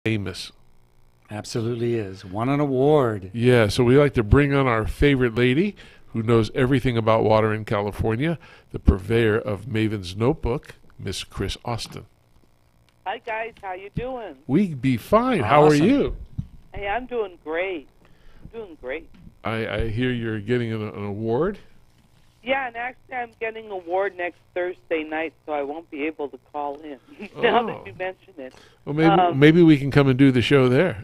famous. Absolutely is. Won an award. Yeah, so we like to bring on our favorite lady who knows everything about water in California, the purveyor of Maven's Notebook, Miss Chris Austin. Hi, guys. How you doing? We be fine. How are you? Hey, I'm doing great. Doing great. I hear you're getting an award. Yeah, and actually I'm getting an award next Thursday night, so I won't be able to call in, now that you mention it. Well, maybe we can come and do the show there.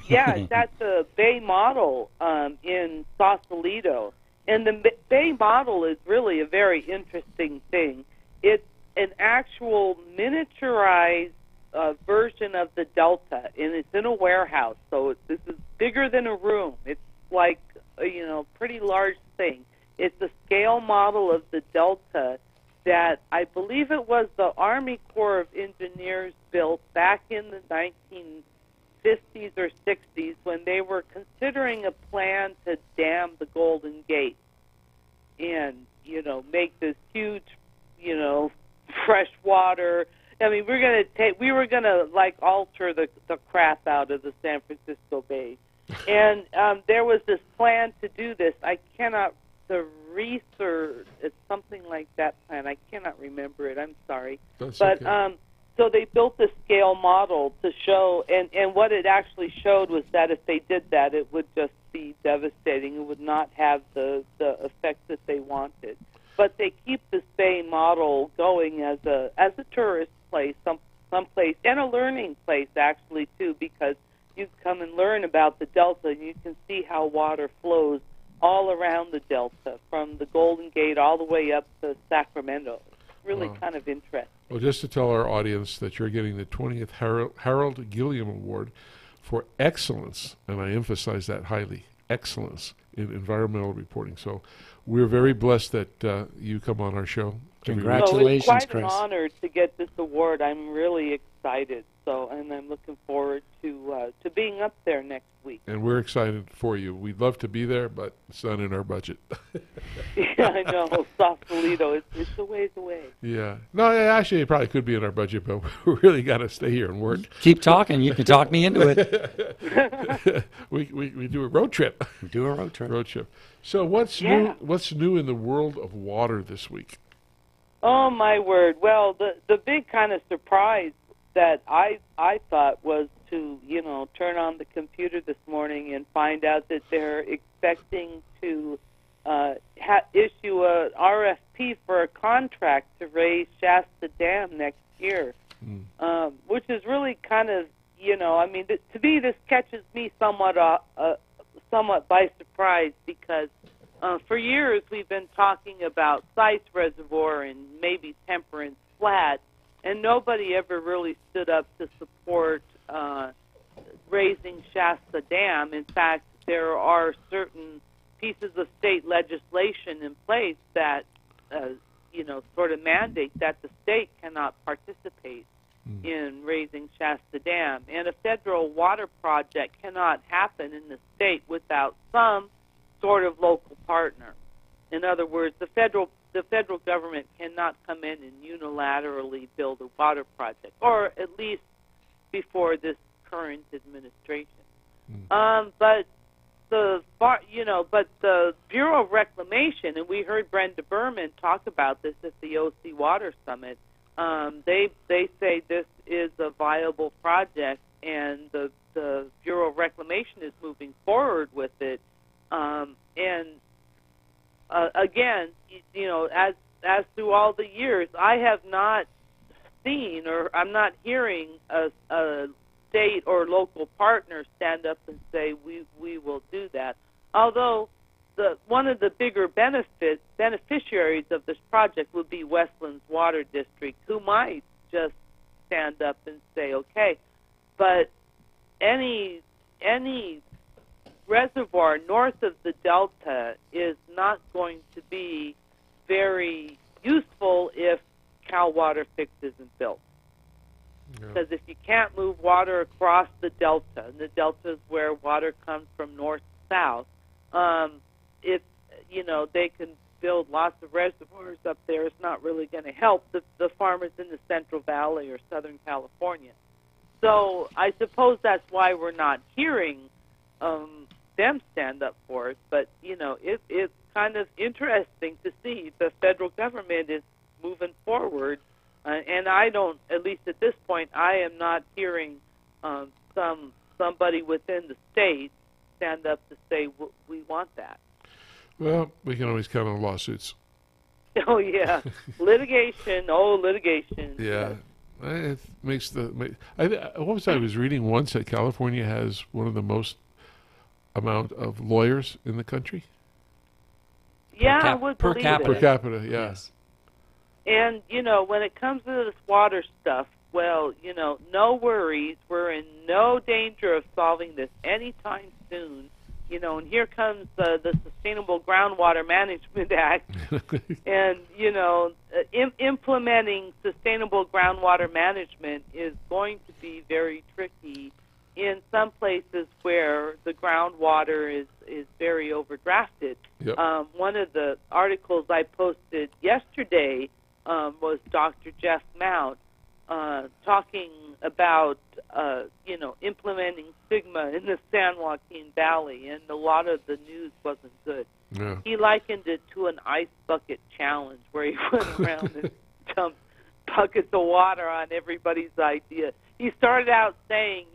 Yeah, it's at the Bay Model in Sausalito. And the Bay Model is really a very interesting thing. It's an actual miniaturized version of the Delta, and it's in a warehouse. So this is bigger than a room. It's like a pretty large thing. It's a scale model of the Delta that I believe it was the Army Corps of Engineers built back in the 1950s or 60s when they were considering a plan to dam the Golden Gate and, make this huge, fresh water. I mean, we were gonna alter the crap out of the San Francisco Bay. And there was this plan to do this. The research, it's something like that plan. I cannot remember it. I'm sorry. That's but okay. So they built the scale model to show, and what it actually showed was that if they did that, it would just be devastating. It would not have the effect that they wanted. But they keep this Bay model going as a tourist place, some place, and a learning place actually too, because you come and learn about the Delta, and you can see how water flows all around the Delta, from the Golden Gate all the way up to Sacramento. It's really kind of interesting. Well, just to tell our audience that you're getting the 20th Harold Gilliam Award for excellence, and I emphasize that highly, excellence in environmental reporting. So we're very blessed that you come on our show. Congratulations, so it's quite Chris. an honor to get this award. I'm really excited. And I'm looking forward to being up there next week. And we're excited for you. We'd love to be there, but it's not in our budget. Yeah, I know. Sausalito, it's a ways away. Yeah. No, actually, it probably could be in our budget, but we really got to stay here and work. Keep talking. You can talk me into it. we do a road trip. Do a road trip. Road trip. So what's new? What's new in the world of water this week? Oh, my word. Well, the big kind of surprise that I thought was to, turn on the computer this morning and find out that they're expecting to issue a RFP for a contract to raise Shasta Dam next year, which is really kind of, to me this catches me somewhat by surprise because for years we've been talking about Sice Reservoir and maybe Temperance Flat, and nobody ever really stood up to support raising Shasta Dam. In fact, there are certain pieces of state legislation in place that, sort of mandate that the state cannot participate in raising Shasta Dam. And a federal water project cannot happen in the state without some sort of local partner. In other words, the federal government cannot come in and unilaterally build a water project, or at least before this current administration. But the Bureau of Reclamation, and we heard Brenda Berman talk about this at the OC Water Summit. They say this is a viable project, and the Bureau of Reclamation is moving forward with it. Again, as through all the years, I have not seen, or I'm not hearing a state or local partner stand up and say we will do that. Although one of the bigger beneficiaries of this project would be Westlands Water District, who might just stand up and say okay, but any reservoir north of the Delta is not going to be very useful if Cal Water Fix isn't built. Because if you can't move water across the Delta, and the Delta is where water comes from north to south, if they can build lots of reservoirs up there, it's not really going to help the farmers in the Central Valley or Southern California. So I suppose that's why we're not hearing them stand up for it. But, it's kind of interesting to see the federal government is moving forward. And I don't, at least at this point, I am not hearing somebody within the state stand up to say, we want that. Well, we can always count on lawsuits. Oh, yeah. Litigation. Yeah. It makes I was reading once that California has one of the most amount of lawyers in the country. Yeah, I would per believe capita. it. Per capita, yeah. Yes. And, when it comes to this water stuff, well, no worries. We're in no danger of solving this anytime soon. And here comes the Sustainable Groundwater Management Act. And, implementing sustainable groundwater management is going to be very tricky in some places where the groundwater is very overdrafted. Yep. One of the articles I posted yesterday was Dr. Jeff Mount talking about, implementing SGMA in the San Joaquin Valley, and a lot of the news wasn't good. Yeah. He likened it to an ice bucket challenge where he went around and dumped buckets of water on everybody's idea. He started out saying,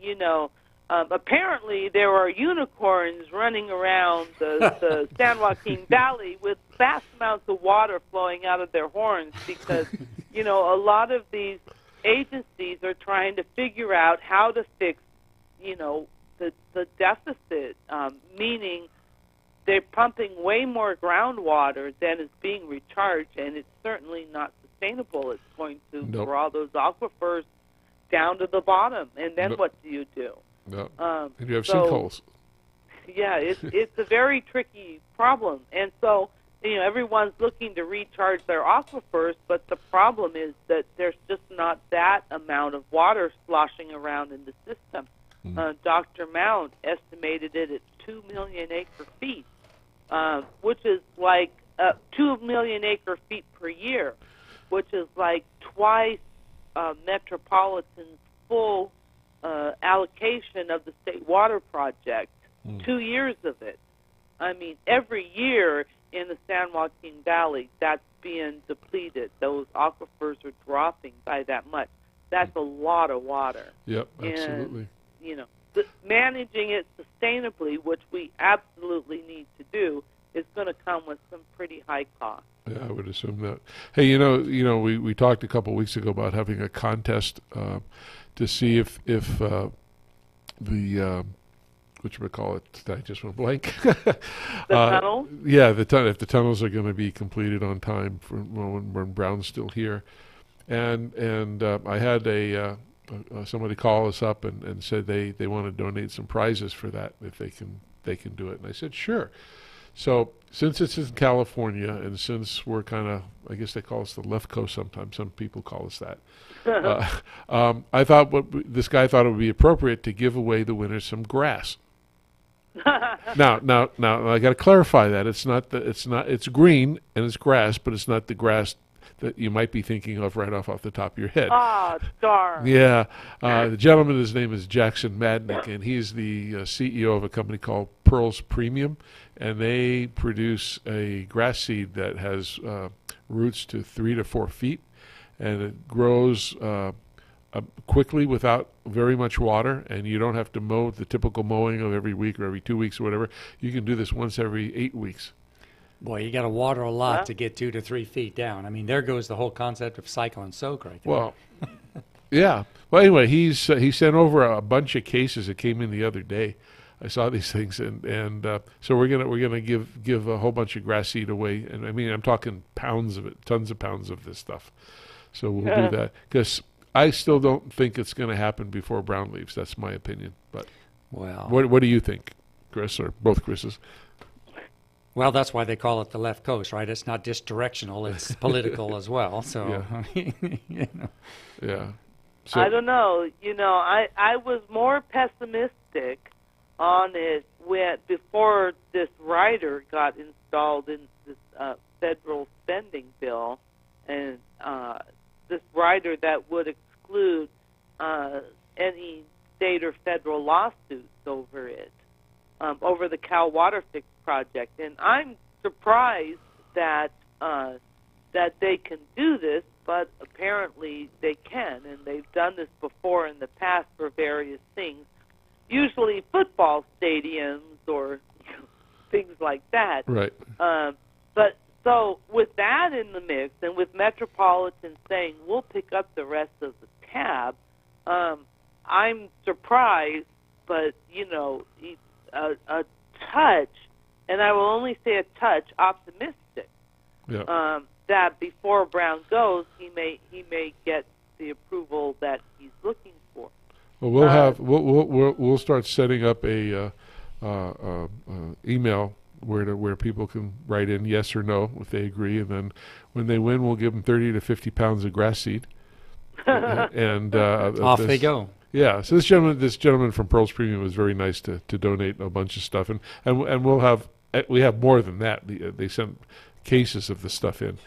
apparently there are unicorns running around the San Joaquin Valley with vast amounts of water flowing out of their horns because, a lot of these agencies are trying to figure out how to fix, the deficit, meaning they're pumping way more groundwater than is being recharged, and it's certainly not sustainable. It's going to draw those aquifers down to the bottom, and then what do you do? No. And you have sinkholes. Yeah, it's a very tricky problem, and so everyone's looking to recharge their aquifers, but the problem is that there's just not that amount of water sloshing around in the system. Dr. Mount estimated it at 2 million acre feet, which is like 2 million acre feet per year, which is like twice Metropolitan's full allocation of the State Water Project, 2 years of it. I mean, every year in the San Joaquin Valley, that's being depleted. Those aquifers are dropping by that much. That's a lot of water. Yep, absolutely. And, managing it sustainably, which we absolutely need to do, is going to come with some pretty high costs. Yeah, I would assume that. Hey, we talked a couple of weeks ago about having a contest to see if the whatchamacallit, I just went blank. The tunnel? Yeah, if the tunnels are going to be completed on time when Brown's still here. And I had somebody call us up and said they want to donate some prizes for that if they can do it. And I said, sure. So since it's in California and since we're kind of, I guess they call us the left coast sometimes, some people call us that. I thought this guy thought it would be appropriate to give away the winners some grass. Now I got to clarify that it's green and it's grass, but it's not the grass that you might be thinking of right off the top of your head. Ah, darn. Yeah. The gentleman, his name is Jackson Madnick, and he's the CEO of a company called Pearls Premium, and they produce a grass seed that has roots to 3 to 4 feet, and it grows quickly without very much water, and you don't have to mow the typical mowing of every week or every 2 weeks or whatever. You can do this once every 8 weeks. Boy, you got to water a lot to get 2 to 3 feet down. I mean, there goes the whole concept of cycle and soak right there. Well, yeah. Well, anyway, he sent over a bunch of cases that came in the other day. I saw these things, and so we're gonna give a whole bunch of grass seed away, and I mean I'm talking pounds of it, tons of pounds of this stuff. So we'll do that because I still don't think it's going to happen before Brown leaves. That's my opinion. But what do you think, Chris, or both Chris's? Well, that's why they call it the left coast, right? It's not just directional; it's political as well. So, yeah. Yeah. So, I don't know. I was more pessimistic on it before this rider got installed in this federal spending bill, and this rider that would exclude any state or federal lawsuits over it, over the Cal Water Fix project. And I'm surprised that that they can do this, but apparently they can, and they've done this before in the past for various things, usually football stadiums or things like that. Right. But so with that in the mix, and with Metropolitan saying we'll pick up the rest of the tab, I'm surprised, but a touch, and I will only say a touch, optimistic. Yeah. That before Brown goes, he may get the approval that he's looking for. Well, we'll start setting up a email where people can write in yes or no if they agree, and then when they win, we'll give them 30 to 50 pounds of grass seed, and off they go. Yeah. So this gentleman from Pearls Premium was very nice to donate a bunch of stuff, and we have more than that. They sent cases of the stuff in,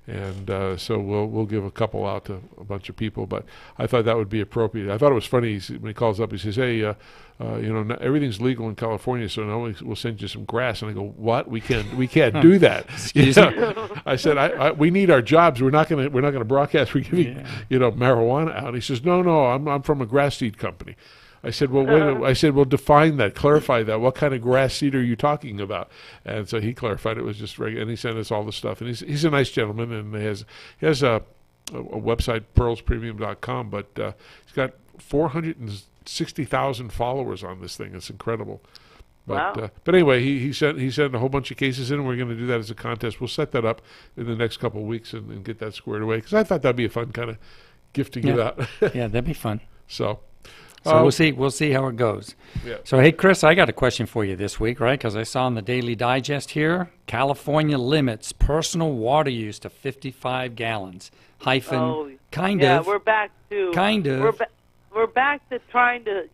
and so we'll give a couple out to a bunch of people. But I thought that would be appropriate. I thought it was funny when he calls up. He says, "Hey, everything's legal in California, so now we'll send you some grass." And I go, "What? We can't do that." Excuse me. I said, we need our jobs. We're not gonna broadcast. We're giving marijuana out. He says, "No, I'm from a grass seed company." I said, "Well, wait a minute." I said, "Well, define that, clarify that. What kind of grass seed are you talking about?" And so he clarified it was just regular, and he sent us all the stuff. And he's a nice gentleman, and he has a website, pearlspremium.com, but he's got 460,000 followers on this thing. It's incredible. But wow. But anyway, he sent a whole bunch of cases in, and we're going to do that as a contest. We'll set that up in the next couple of weeks and get that squared away, because I thought that'd be a fun kind of gift to give out. Yeah, that'd be fun. So we'll see how it goes. Yeah. So, hey, Chris, I got a question for you this week, right? Because I saw in the Daily Digest here, California limits personal water use to 55 gallons. Kind of. We're back to we're back to trying to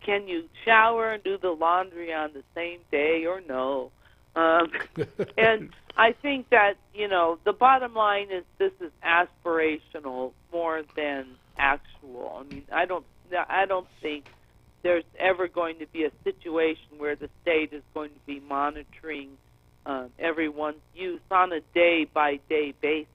can you shower and do the laundry on the same day or no? And I think that the bottom line is this is aspirational more than actual. I mean, I don't think there's ever going to be a situation where the state is going to be monitoring everyone's use on a day-by-day basis.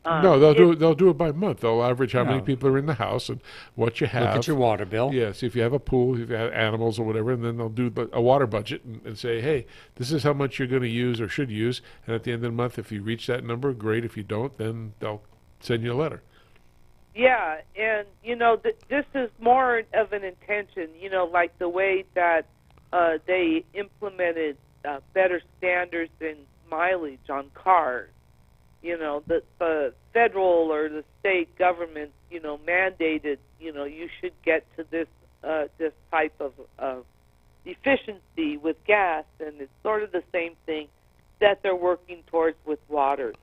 No, they'll do it by month. They'll average how many people are in the house and what you have. Look at your water bill. Yeah, see if you have a pool, if you have animals or whatever, and then they'll do a water budget and say, hey, this is how much you're going to use or should use. And at the end of the month, if you reach that number, great. If you don't, then they'll send you a letter. Yeah, and, this is more of an intention, like the way that they implemented better standards in mileage on cars. The federal or the state government, mandated, you should get to this type of efficiency with gas, and it's sort of the same thing that they're working towards with water.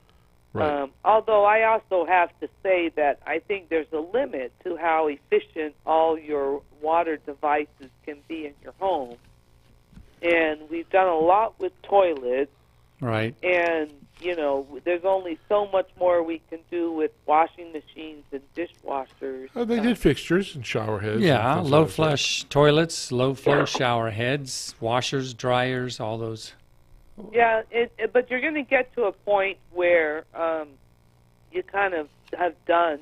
Right. Although I also have to say that I think there's a limit to how efficient all your water devices can be in your home. And we've done a lot with toilets. Right. And, there's only so much more we can do with washing machines and dishwashers. They did fixtures and shower heads. Yeah, low flush toilets, low flow shower heads, washers, dryers, all those. Yeah, but you're going to get to a point where you kind of have done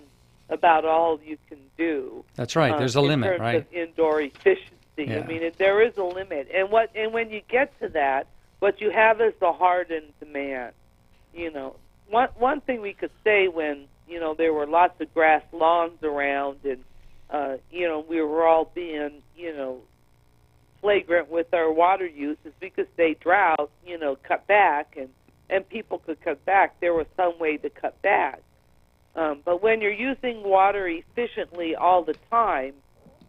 about all you can do. That's right. There's a limit, in terms right? of indoor efficiency. Yeah. I mean, there is a limit, and when you get to that, what you have is the hardened demand. One thing we could say when there were lots of grass lawns around, and we were all being flagrant with our water use, is because they drought, cut back, and people could cut back. There was some way to cut back. But when you're using water efficiently all the time,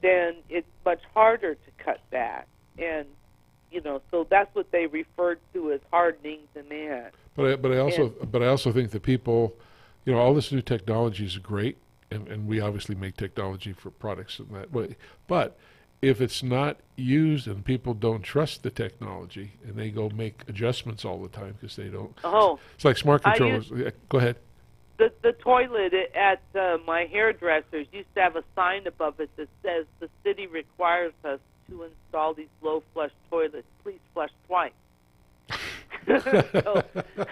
then it's much harder to cut back. And, so that's what they referred to as hardening demand. But I also think that people, all this new technology is great, and we obviously make technology for products in that way. But if it's not used and people don't trust the technology and they go make adjustments all the time because they don't. Oh, it's like smart controllers. Go ahead. The toilet at my hairdresser's used to have a sign above it that says the city requires us to install these low flush toilets. Please flush twice. So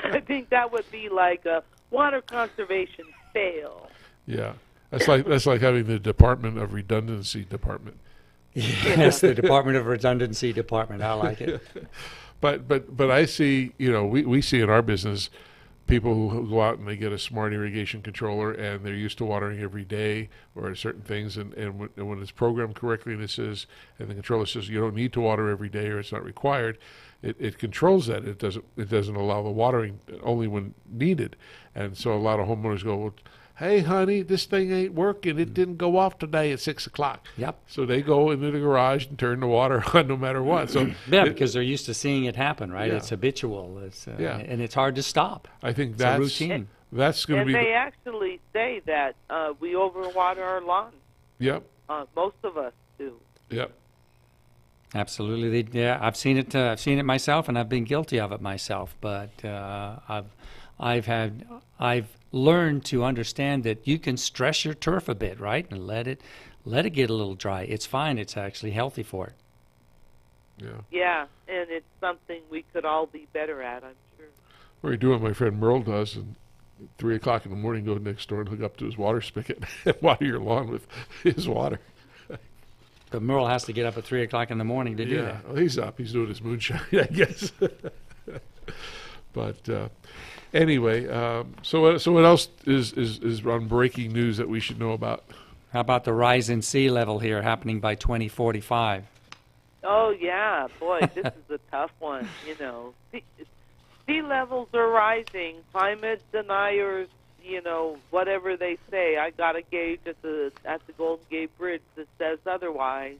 I think that would be like a water conservation fail. Yeah, that's like having the Department of Redundancy department. Yes, the Department of Redundancy department. I like it. But I see, we see in our business people who go out and they get a smart irrigation controller and they're used to watering every day or certain things, and when it's programmed correctly and and the controller says you don't need to water every day or it's not required, it controls that. It doesn't allow the watering only when needed. And so a lot of homeowners go, well, hey, honey, this thing ain't working. It didn't go off today at 6 o'clock. Yep. So they go into the garage and turn the water on no matter what. So because they're used to seeing it happen, right? Yeah. It's habitual. Yeah. And it's hard to stop. I think It's that's a routine. That's going to And be. they actually say that we overwater our lawns. Yep. Most of us do. Yep. Absolutely. Yeah, I've seen it. I've seen it myself, and I've been guilty of it myself. But I've learned to understand that you can stress your turf a bit, right, and let it get a little dry. It's fine. It's actually healthy for it. Yeah. Yeah, and it's something we could all be better at, I'm sure. Or you do what my friend Merle does, and at 3 o'clock in the morning, go next door and hook up to his water spigot and water your lawn with his water. But Merle has to get up at 3 o'clock in the morning to do Yeah, that. well, he's up. He's doing his moonshine, I guess. But anyway, so what else is on breaking news that we should know about? How about the rise in sea level here happening by 2045? Oh, yeah, boy, this is a tough one, Sea levels are rising. Climate deniers, whatever they say. I got a gauge at the Golden Gate Bridge that says otherwise,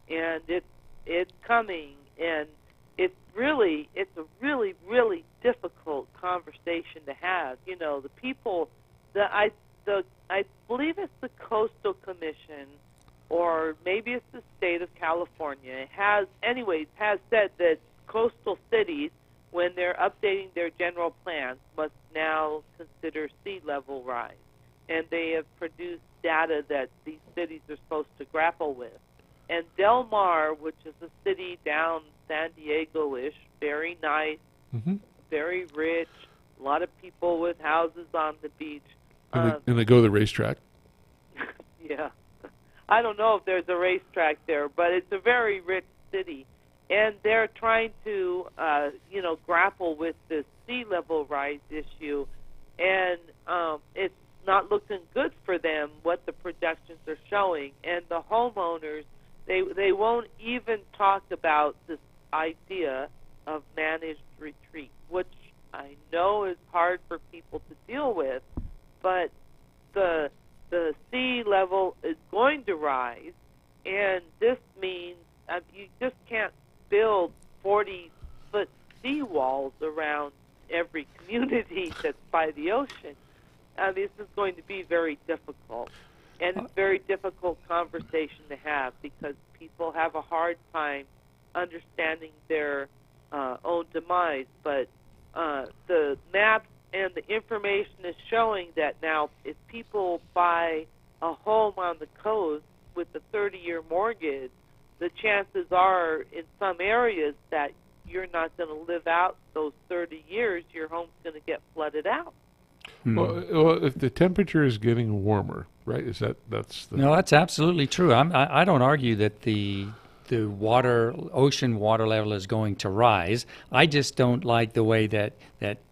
and it's coming, and it's a really, really difficult conversation to have. The people, I believe it's the Coastal Commission, or maybe it's the state of California, has said that coastal cities, when they're updating their general plans, must now consider sea level rise. And they have produced data that these cities are supposed to grapple with. And Del Mar, which is a city down San Diego-ish, very nice, very rich, a lot of people with houses on the beach. And they go to the racetrack. Yeah. I don't know if there's a racetrack there, but it's a very rich city. And they're trying to, grapple with this sea level rise issue, and it's not looking good for them, what the projections are showing. And the homeowners, they won't even talk about this idea of managed retreat, which I know is hard for people to deal with, but the sea level is going to rise, and this means you just can't build 40-foot seawalls around every community that's by the ocean. This is going to be very difficult, and it's a very difficult conversation to have because people have a hard time understanding their own demise. But the maps and the information is showing that now if people buy a home on the coast with a 30-year mortgage, the chances are in some areas that you're not going to live out those 30 years. Your home's going to get flooded out. Well, if the temperature is getting warmer, right? That's the... No, that's absolutely true. I don't argue that the ocean water level is going to rise. I just don't like the way that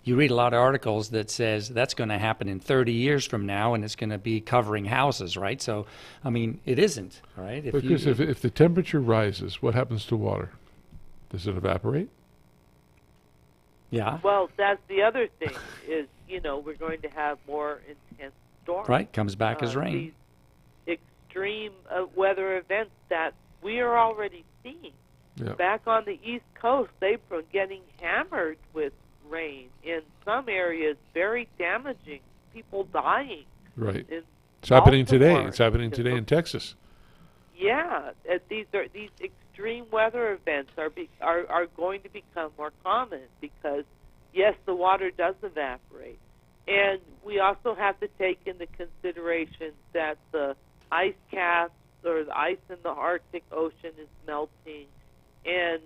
you read a lot of articles that says that's going to happen in 30 years from now and it's going to be covering houses, right? So, I mean, it isn't, right? Because if the temperature rises, what happens to water? Does it evaporate? Yeah. Well, that's the other thing is, we're going to have more intense storms. Right, comes back as rain. These extreme weather events that we are already seeing. Yeah. Back on the East Coast, they've been getting hammered with rain. In some areas, very damaging, people dying. Right. It's happening today. Baltimore. It's happening today in Texas. Yeah, these extreme weather events are going to become more common because, yes, the water does evaporate, And we also have to take into consideration that the ice caps or the ice in the Arctic Ocean is melting, and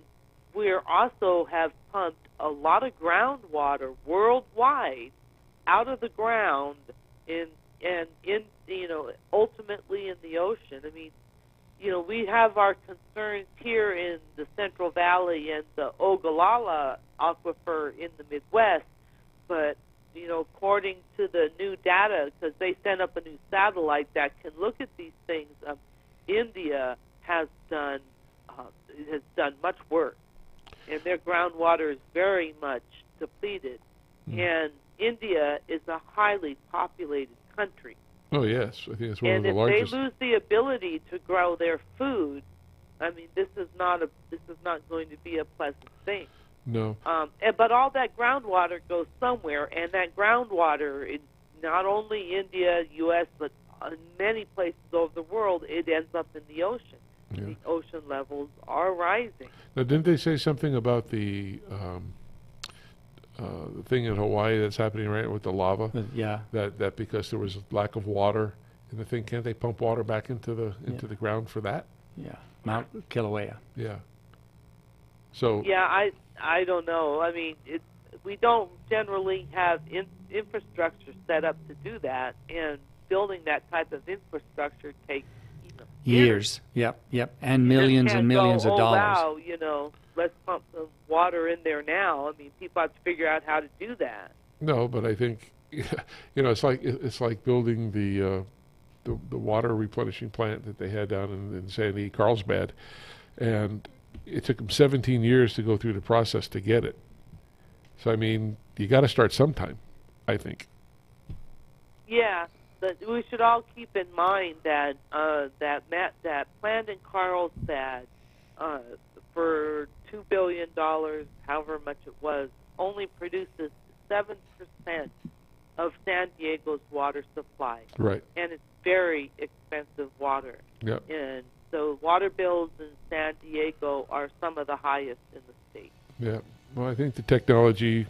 we also have pumped a lot of groundwater worldwide out of the ground ultimately in the ocean. I mean, we have our concerns here in the Central Valley and the Ogallala aquifer in the Midwest, but according to the new data, because they sent up a new satellite that can look at these things, India has done much work, and their groundwater is very much depleted. And India is a highly populated country. Oh yes, I think it's one of the and largest. if they lose the ability to grow their food, I mean, this is not going to be a pleasant thing. No. But all that groundwater goes somewhere, and that groundwater in not only India, U.S., but in many places over the world, it ends up in the ocean. Yeah. The ocean levels are rising. Now, didn't they say something about the thing in Hawaii that's happening right with the lava? Yeah. That because there was a lack of water in the thing, can't they pump water back into the ground for that? Yeah. Mount Kilauea. Yeah. So. Yeah, I don't know. I mean, we don't generally have infrastructure set up to do that, and building that type of infrastructure takes years. Yep. And millions and millions of dollars. Wow, let's pump some water in there now. I mean, people have to figure out how to do that. No, but I think it's like building the water replenishing plant that they had down in Sandy Carlsbad, and it took them 17 years to go through the process to get it. So I mean, you got to start sometime, I think. Yeah, but we should all keep in mind that that plant in Carlsbad for $2 billion, however much it was, only produces 7% of San Diego's water supply. Right. And it's very expensive water. Yeah. And so water bills in San Diego are some of the highest in the state. Yeah. Well, I think the technology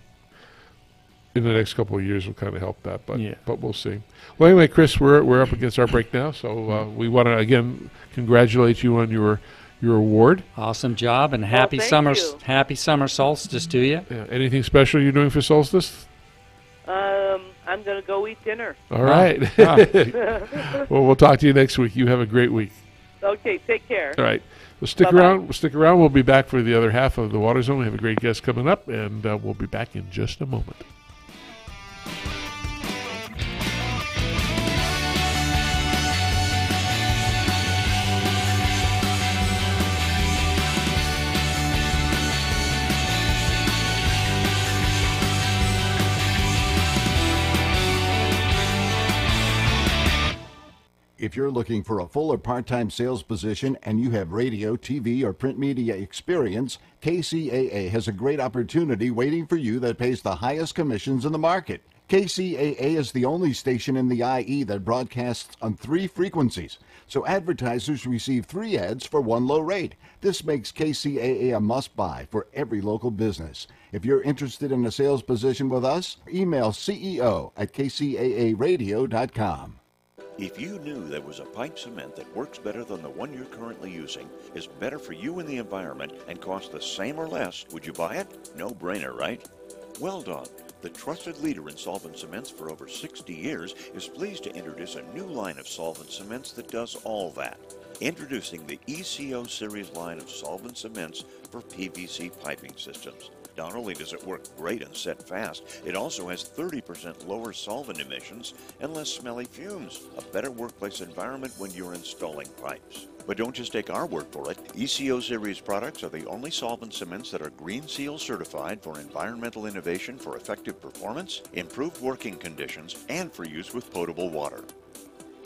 in the next couple of years will kind of help that, but we'll see. Well, anyway, Chris, we're up against our break now, so we want to again congratulate you on your award. Awesome job, and happy summer solstice to you. Yeah. Anything special you're doing for solstice? I'm going to go eat dinner. All right. Well, we'll talk to you next week. You have a great week. Okay, take care. All right. Well, stick around. We'll stick around. We'll be back for the other half of the Water Zone. We have a great guest coming up, and we'll be back in just a moment. If you're looking for a full or part-time sales position and you have radio, TV, or print media experience, KCAA has a great opportunity waiting for you that pays the highest commissions in the market. KCAA is the only station in the IE that broadcasts on 3 frequencies, so advertisers receive 3 ads for 1 low rate. This makes KCAA a must-buy for every local business. If you're interested in a sales position with us, email CEO@KCAAradio.com. If you knew there was a pipe cement that works better than the one you're currently using, is better for you and the environment, and costs the same or less, would you buy it? No brainer, right? Well done. The trusted leader in solvent cements for over 60 years is pleased to introduce a new line of solvent cements that does all that. Introducing the ECO series line of solvent cements for PVC piping systems. Not only does it work great and set fast, it also has 30% lower solvent emissions and less smelly fumes. A better workplace environment when you're installing pipes. But don't just take our word for it. ECO series products are the only solvent cements that are Green Seal certified for environmental innovation for effective performance, improved working conditions, and for use with potable water.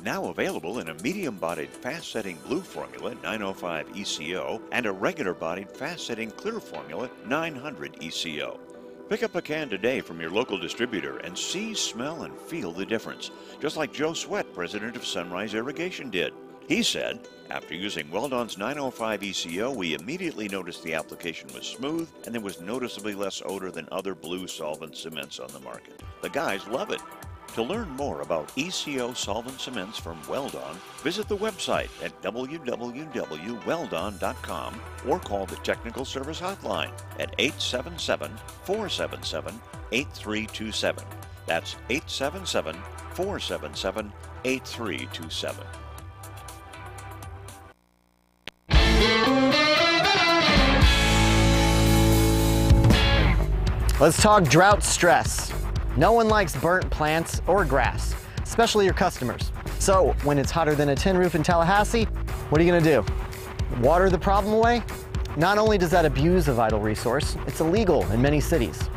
Now available in a medium-bodied fast-setting blue formula 905 ECO and a regular-bodied fast-setting clear formula 900 ECO. Pick up a can today from your local distributor and see, smell, and feel the difference, just like Joe Sweat, president of Sunrise Irrigation, did. He said, after using Weldon's 905 ECO, we immediately noticed the application was smooth and there was noticeably less odor than other blue solvent cements on the market. The guys love it. To learn more about ECO solvent cements from Weldon, visit the website at www.weldon.com or call the technical service hotline at 877-477-8327. That's 877-477-8327. Let's talk drought stress. No one likes burnt plants or grass, especially your customers. So when it's hotter than a tin roof in Tallahassee, what are you gonna do? Water the problem away? Not only does that abuse a vital resource, it's illegal in many cities.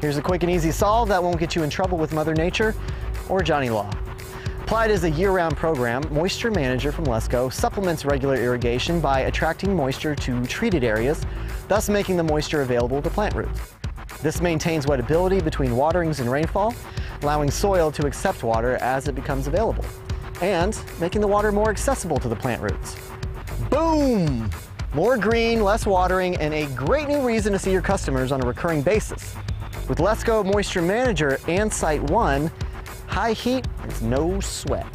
Here's a quick and easy solve that won't get you in trouble with Mother Nature or Johnny Law. Applied as a year-round program, Moisture Manager from Lesco supplements regular irrigation by attracting moisture to treated areas, thus making the moisture available to plant roots. This maintains wettability between waterings and rainfall, allowing soil to accept water as it becomes available, and making the water more accessible to the plant roots. Boom! More green, less watering, and a great new reason to see your customers on a recurring basis. With Lesco Moisture Manager and Site 1, high heat is no sweat.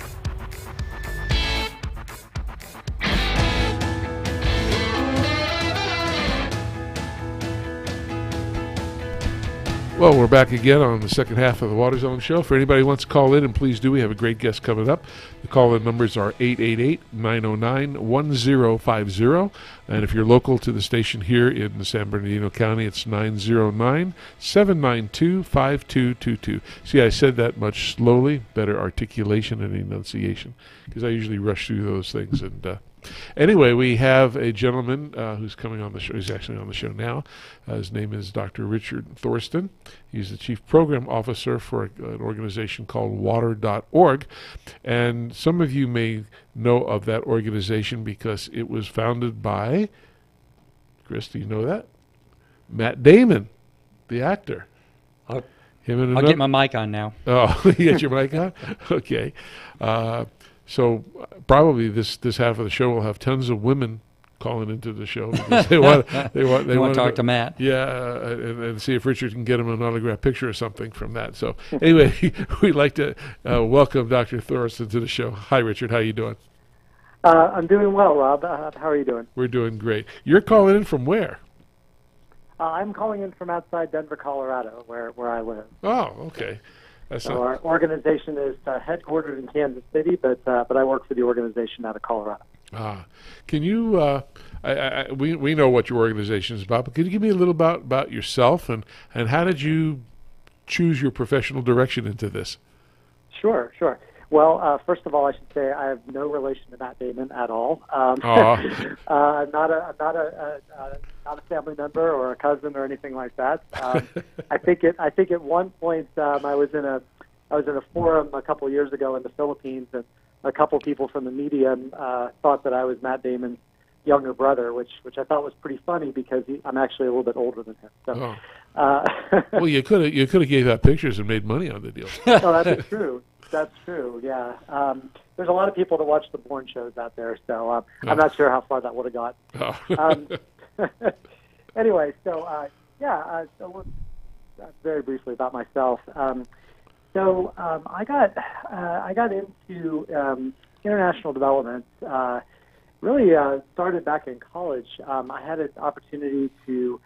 Well, we're back again on the second half of the Water Zone Show. For anybody who wants to call in, and please do, we have a great guest coming up. The call-in numbers are 888-909-1050. And if you're local to the station here in the San Bernardino County, it's 909-792-5222. See, I said that much slowly, better articulation and enunciation, because I usually rush through those things. And anyway, we have a gentleman who's coming on the show. He's actually on the show now. His name is Dr. Richard Thorsten. He's the Chief Program Officer for an organization called water.org. And some of you may know of that organization because it was founded by, Chris, do you know that? Matt Damon, the actor. I'll get my mic on now. Oh, you got your mic on? Okay. So probably this half of the show will have tons of women calling into the show because they want to talk to Matt. Yeah, and see if Richard can get him an autographed picture or something from that. So anyway, we'd like to welcome Dr. Thorsten to the show. Hi, Richard. How you doing? I'm doing well, Rob. How are you doing? We're doing great. You're calling in from where? I'm calling in from outside Denver, Colorado, where I live. Oh, okay. So our organization is headquartered in Kansas City, but I work for the organization out of Colorado. Can you? We know what your organization is about, but could you give me a little about yourself and how did you choose your professional direction into this? Sure. Well, first of all, I should say I have no relation to Matt Damon at all. Not a family member or a cousin or anything like that. I think at one point I was in a forum a couple of years ago in the Philippines, and a couple people from the media thought that I was Matt Damon's younger brother, which I thought was pretty funny because I'm actually a little bit older than him. So, well, you could have gave out pictures and made money on the deal. Oh, that's true. That's true. Yeah. There's a lot of people that watch the porn shows out there, so I'm not sure how far that would have got. Anyway, so very briefly about myself. I got into international development. Really started back in college. I had an opportunity to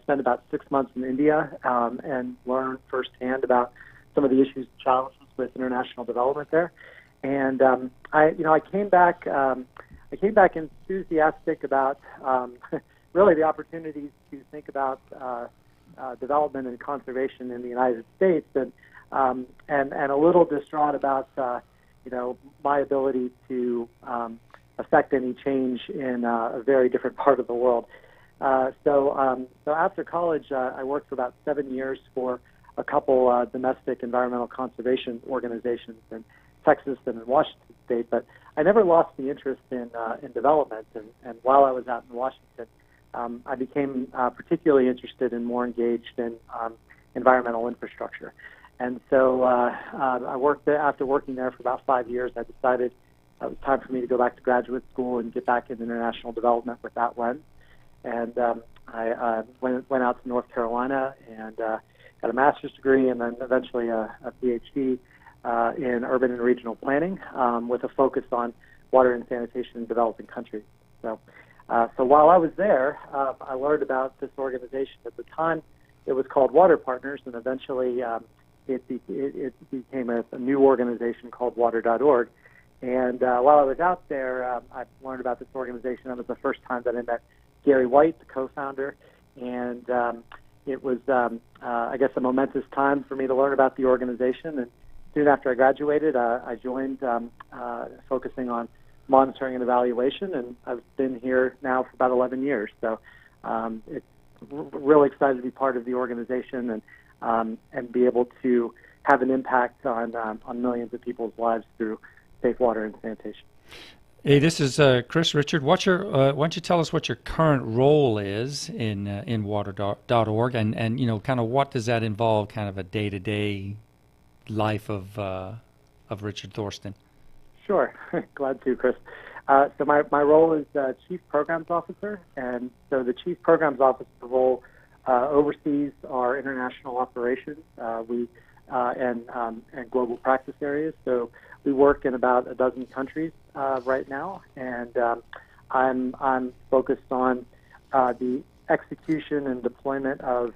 spend about 6 months in India and learn firsthand about some of the issues and challenges with international development there. And I came back enthusiastic about really the opportunities to think about development and conservation in the United States, and a little distraught about my ability to affect any change in a very different part of the world. So after college, I worked for about 7 years for a couple domestic environmental conservation organizations in Texas and in Washington State, but I never lost the interest in development. And while I was out in Washington, I became particularly interested and more engaged in environmental infrastructure. And so I worked there. After working there for about 5 years, I decided was time for me to go back to graduate school and get back into international development with that lens. And I went out to North Carolina and got a master's degree and then eventually a PhD in urban and regional planning with a focus on water and sanitation in developing countries. So while I was there, I learned about this organization. At the time, it was called Water Partners, and eventually it became a new organization called Water.org. And while I was out there, I learned about this organization. That was the first time that I met Gary White, the co-founder, and it was, I guess, a momentous time for me to learn about the organization. And soon after I graduated, I joined, focusing on monitoring and evaluation, and I've been here now for about 11 years. So it's really excited to be part of the organization and be able to have an impact on millions of people's lives through safe water and sanitation. Hey, this is Chris. Richard, why don't you tell us what your current role is in water.org, and kind of what does that involve, kind of a day-to-day life of Richard Thorsten? Sure, glad to, Chris. So my role is Chief Programs Officer, and so the Chief Programs Officer role oversees our international operations and global practice areas. So we work in about a dozen countries right now, and I'm focused on the execution and deployment of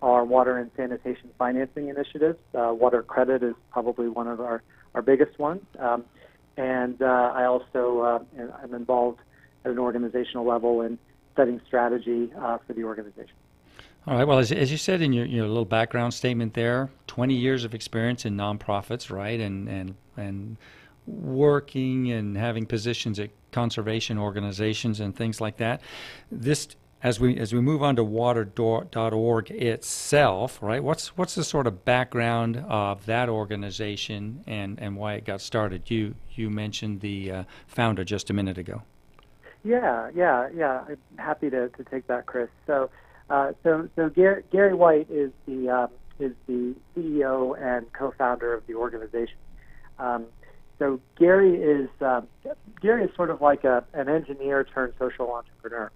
our water and sanitation financing initiatives. Water credit is probably one of our biggest ones. And I also am involved at an organizational level in setting strategy for the organization. All right. Well, as you said in your little background statement there, 20 years of experience in nonprofits, right, and working and having positions at conservation organizations and things like that. This, as we move on to water.org itself, right? What's the sort of background of that organization and why it got started? You mentioned the founder just a minute ago. Yeah. I'm happy to take that, Chris. So Gary White is the CEO and co-founder of the organization. So Gary is sort of like an engineer turned social entrepreneur.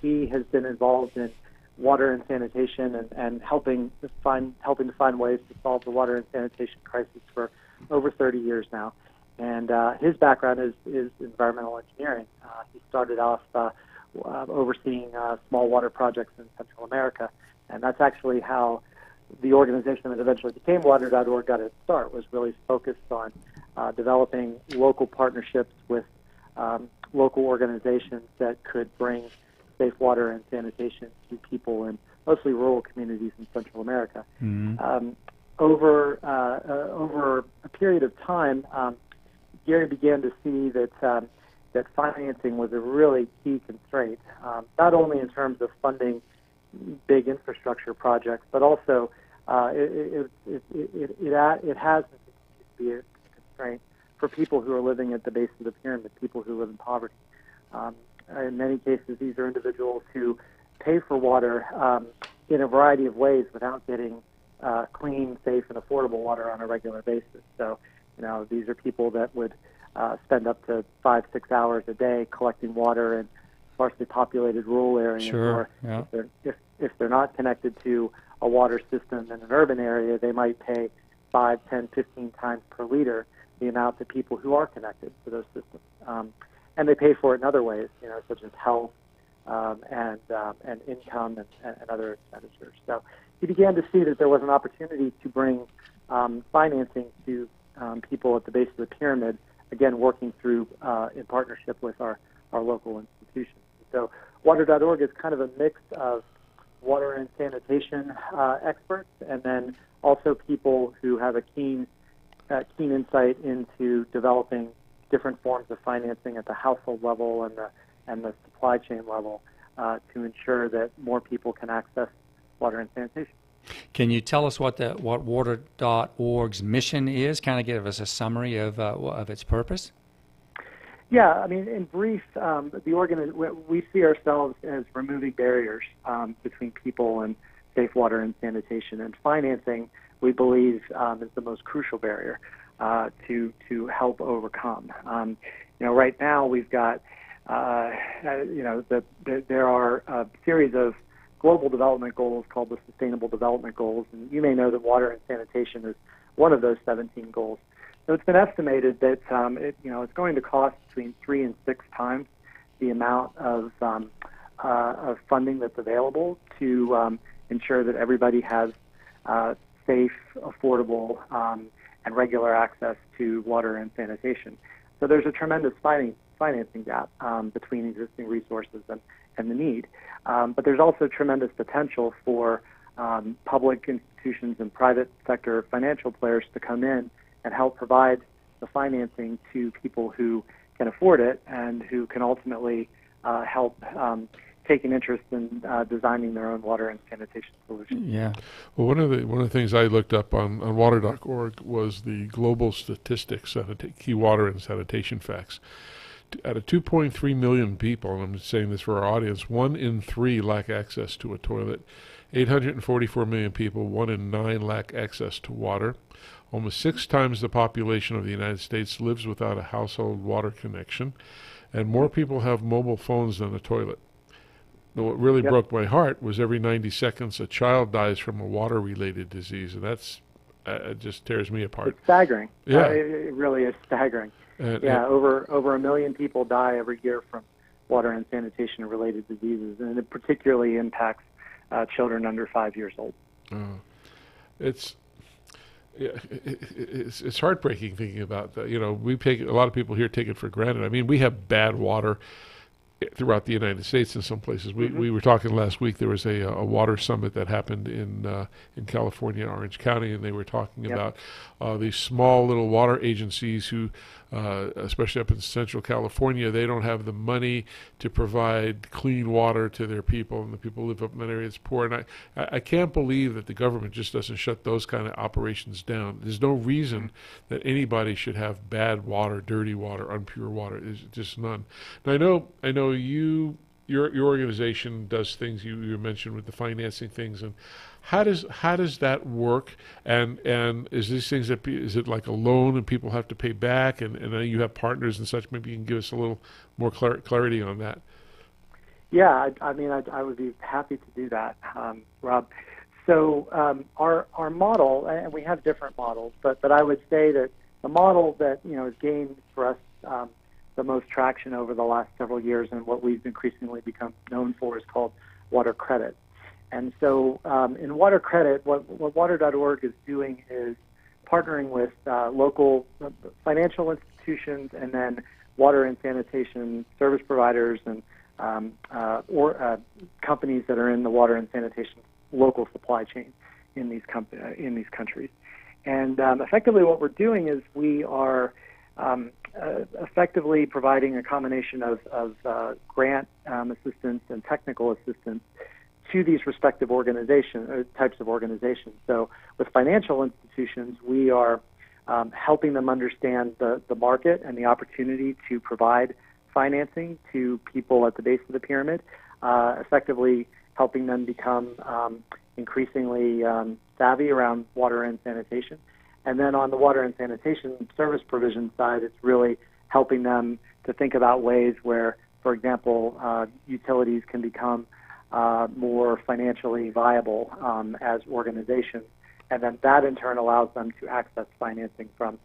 He has been involved in water and sanitation and helping to find ways to solve the water and sanitation crisis for over 30 years now. And his background is environmental engineering. He started off overseeing small water projects in Central America, and that's actually how the organization that eventually became Water.org got its start, was really focused on developing local partnerships with local organizations that could bring safe water and sanitation to people in mostly rural communities in Central America. Mm-hmm. Over a period of time, Gary began to see that financing was a really key constraint, not only in terms of funding big infrastructure projects, but also it has to be a constraint for people who are living at the base of the pyramid, people who live in poverty. In many cases, these are individuals who pay for water in a variety of ways without getting clean, safe, and affordable water on a regular basis. So, these are people that would spend up to 5-6 hours a day collecting water in sparsely populated rural areas. Sure. Or yeah. if they're not connected to a water system in an urban area, they might pay 5, 10, 15 times per liter the amount that people who are connected to those systems. And they pay for it in other ways, such as health and income and other expenditures. So he began to see that there was an opportunity to bring financing to people at the base of the pyramid, again, working through in partnership with our local institutions. So Water.org is kind of a mix of water and sanitation experts, and then also people who have a keen insight into developing different forms of financing at the household level and the supply chain level to ensure that more people can access water and sanitation. Can you tell us what Water.org's mission is? Kind of give us a summary of its purpose? Yeah, I mean, in brief, we see ourselves as removing barriers between people and safe water and sanitation, and financing, we believe, is the most crucial barrier. to help overcome. Right now we've got there are a series of global development goals called the Sustainable Development Goals, and you may know that water and sanitation is one of those 17 goals. So it's been estimated that it's going to cost between 3 and 6 times the amount of funding that's available to ensure that everybody has safe, affordable, and regular access to water and sanitation. So there's a tremendous financing gap between existing resources and the need. But there's also tremendous potential for public institutions and private sector financial players to come in and help provide the financing to people who can afford it and who can ultimately help take an interest in designing their own water and sanitation solutions. Yeah. Well, one of the things I looked up on water.org was the global statistics, key water and sanitation facts. Out of 2.3 million people, and I'm saying this for our audience, 1 in 3 lack access to a toilet. 844 million people, 1 in 9 lack access to water. Almost 6 times the population of the United States lives without a household water connection, and more people have mobile phones than a toilet. But what really broke my heart was every 90 seconds a child dies from a water-related disease, and that's it just tears me apart. It's staggering. Yeah. It really is staggering. And over 1 million people die every year from water and sanitation-related diseases, and it particularly impacts children under 5 years old. It's heartbreaking thinking about that. We take a lot of people here take it for granted. I mean, we have bad water throughout the United States in some places. We were talking last week. There was a water summit that happened in California, Orange County, and they were talking about these small little water agencies who, especially up in Central California, they don't have the money to provide clean water to their people, and the people who live up in that area is poor. And I can't believe that the government just doesn't shut those kind of operations down. There's no reason that anybody should have bad water, dirty water, impure water. There's just none. And I know your organization does things you mentioned with the financing things, and how does that work? And is these things is it like a loan and people have to pay back, and you have partners and such? Maybe you can give us a little more clarity on that. Yeah, I mean, I would be happy to do that, Rob. So our model, and we have different models, but I would say that the model that has gained for us the most traction over the last several years, and what we've increasingly become known for, is called water credit. And so in water credit, what water.org is doing is partnering with local financial institutions and then water and sanitation service providers and companies that are in the water and sanitation local supply chain in these countries. And effectively what we're doing is we are effectively providing a combination of grant assistance and technical assistance to these respective types of organizations. So with financial institutions, we are helping them understand the market and the opportunity to provide financing to people at the base of the pyramid, effectively helping them become increasingly savvy around water and sanitation. And then on the water and sanitation service provision side, it's really helping them to think about ways where, for example, utilities can become more financially viable as organizations, and then that in turn allows them to access financing from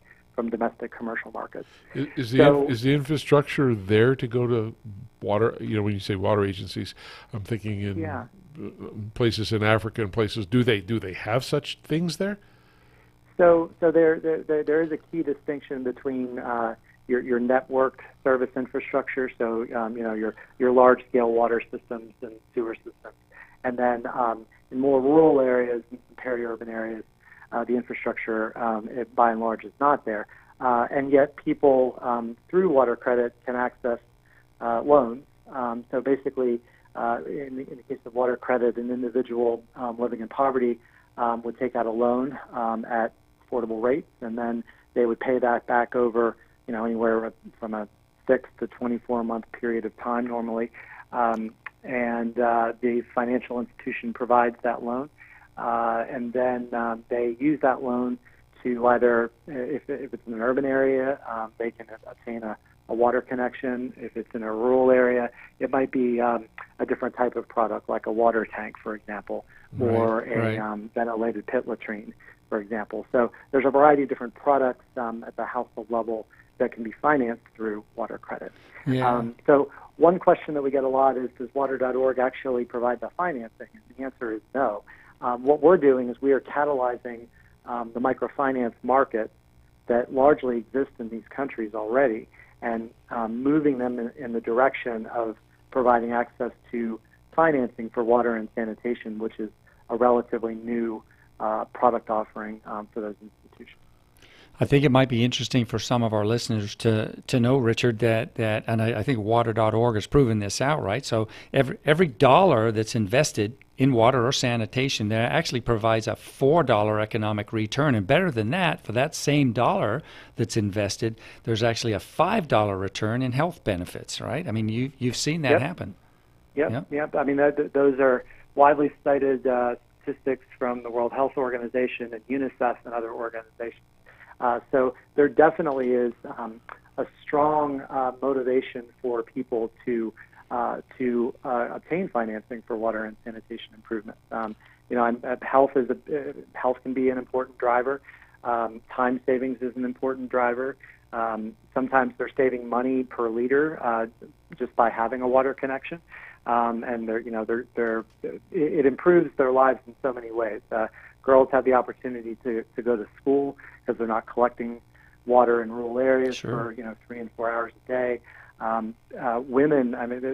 domestic commercial markets. Is the infrastructure there to go to water? When you say water agencies, I'm thinking in places in Africa and places. Do they have such things there? So there is a key distinction between your networked service infrastructure, so your large-scale water systems and sewer systems, and then in more rural areas and peri-urban areas, the infrastructure by and large is not there, and yet people through water credit can access loans. So basically, in the case of water credit, an individual living in poverty would take out a loan at affordable rates, and then they would pay that back over anywhere from a 6 to 24 month period of time normally, and the financial institution provides that loan, and then they use that loan to either, if it's in an urban area, they can obtain a water connection. If it's in a rural area, it might be a different type of product, like a water tank, for example, or a ventilated pit latrine, for example. So there's a variety of different products at the household level that can be financed through water credit. Yeah. So one question that we get a lot is, does water.org actually provide the financing? And the answer is no. What we're doing is we are catalyzing the microfinance market that largely exists in these countries already, and moving them in the direction of providing access to financing for water and sanitation, which is a relatively new product offering for those institutions. I think it might be interesting for some of our listeners to know, Richard, that and I think water.org has proven this out, right? So every dollar that's invested in water or sanitation, that actually provides a $4 economic return. And better than that, for that same dollar that's invested, there's actually a $5 return in health benefits, right? I mean, you've seen that happen. Yep. I mean, those are widely cited statistics from the World Health Organization and UNICEF and other organizations. So there definitely is a strong motivation for people to obtain financing for water and sanitation improvements. Health can be an important driver. Time savings is an important driver. Sometimes they're saving money per liter just by having a water connection, and it improves their lives in so many ways. Girls have the opportunity to go to school because they're not collecting water in rural areas for 3 and 4 hours a day. Women, I mean,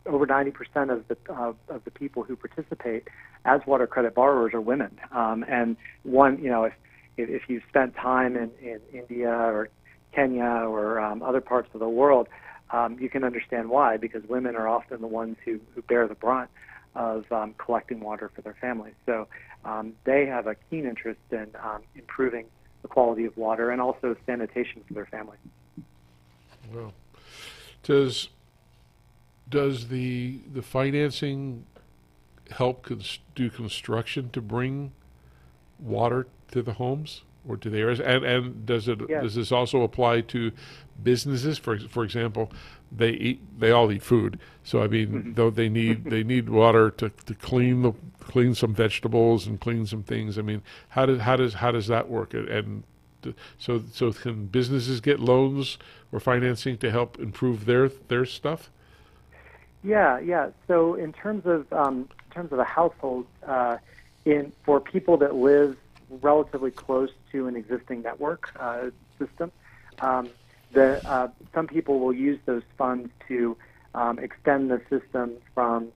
over 90% of the people who participate as water credit borrowers are women. And if you've spent time in India or Kenya or other parts of the world, you can understand why, because women are often the ones who bear the brunt of collecting water for their families. So they have a keen interest in improving the quality of water and also sanitation for their families. Well, does the financing help do construction to bring water to the homes or to the areas? And does this also apply to businesses? For example, they all eat food. So I mean, though they need water to clean some vegetables and clean some things. I mean, how does that work? And so can businesses get loans or financing to help improve their stuff? Yeah. So in terms of a household, for people that live relatively close to an existing network system, some people will use those funds to extend the system from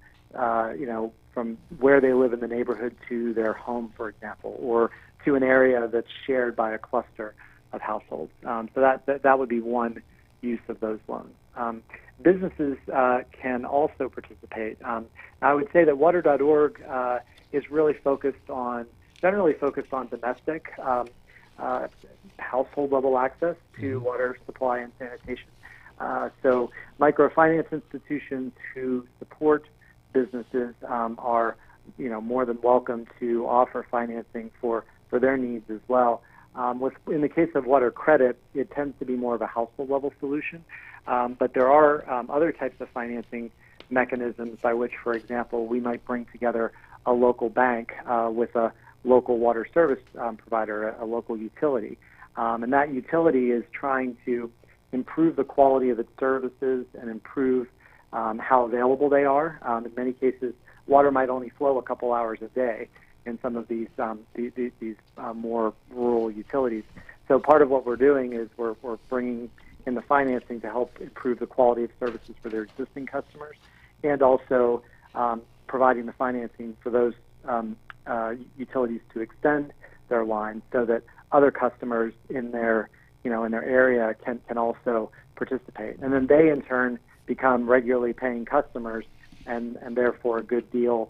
where they live in the neighborhood to their home, for example, or to an area that's shared by a cluster of households. So that would be one use of those loans. Businesses can also participate. I would say that water.org is really generally focused on domestic household level access to water supply and sanitation. So microfinance institutions who support businesses are more than welcome to offer financing for their needs as well. In the case of water credit, it tends to be more of a household level solution, but there are other types of financing mechanisms by which, for example, we might bring together a local bank with a local water service provider, a local utility. And that utility is trying to improve the quality of its services and improve how available they are. In many cases, water might only flow a couple hours a day in some of these more rural utilities. So part of what we're doing is we're bringing in the financing to help improve the quality of services for their existing customers, and also providing the financing for those utilities to extend their lines so that other customers in their area can also participate, and then they in turn become regularly paying customers, and therefore a good deal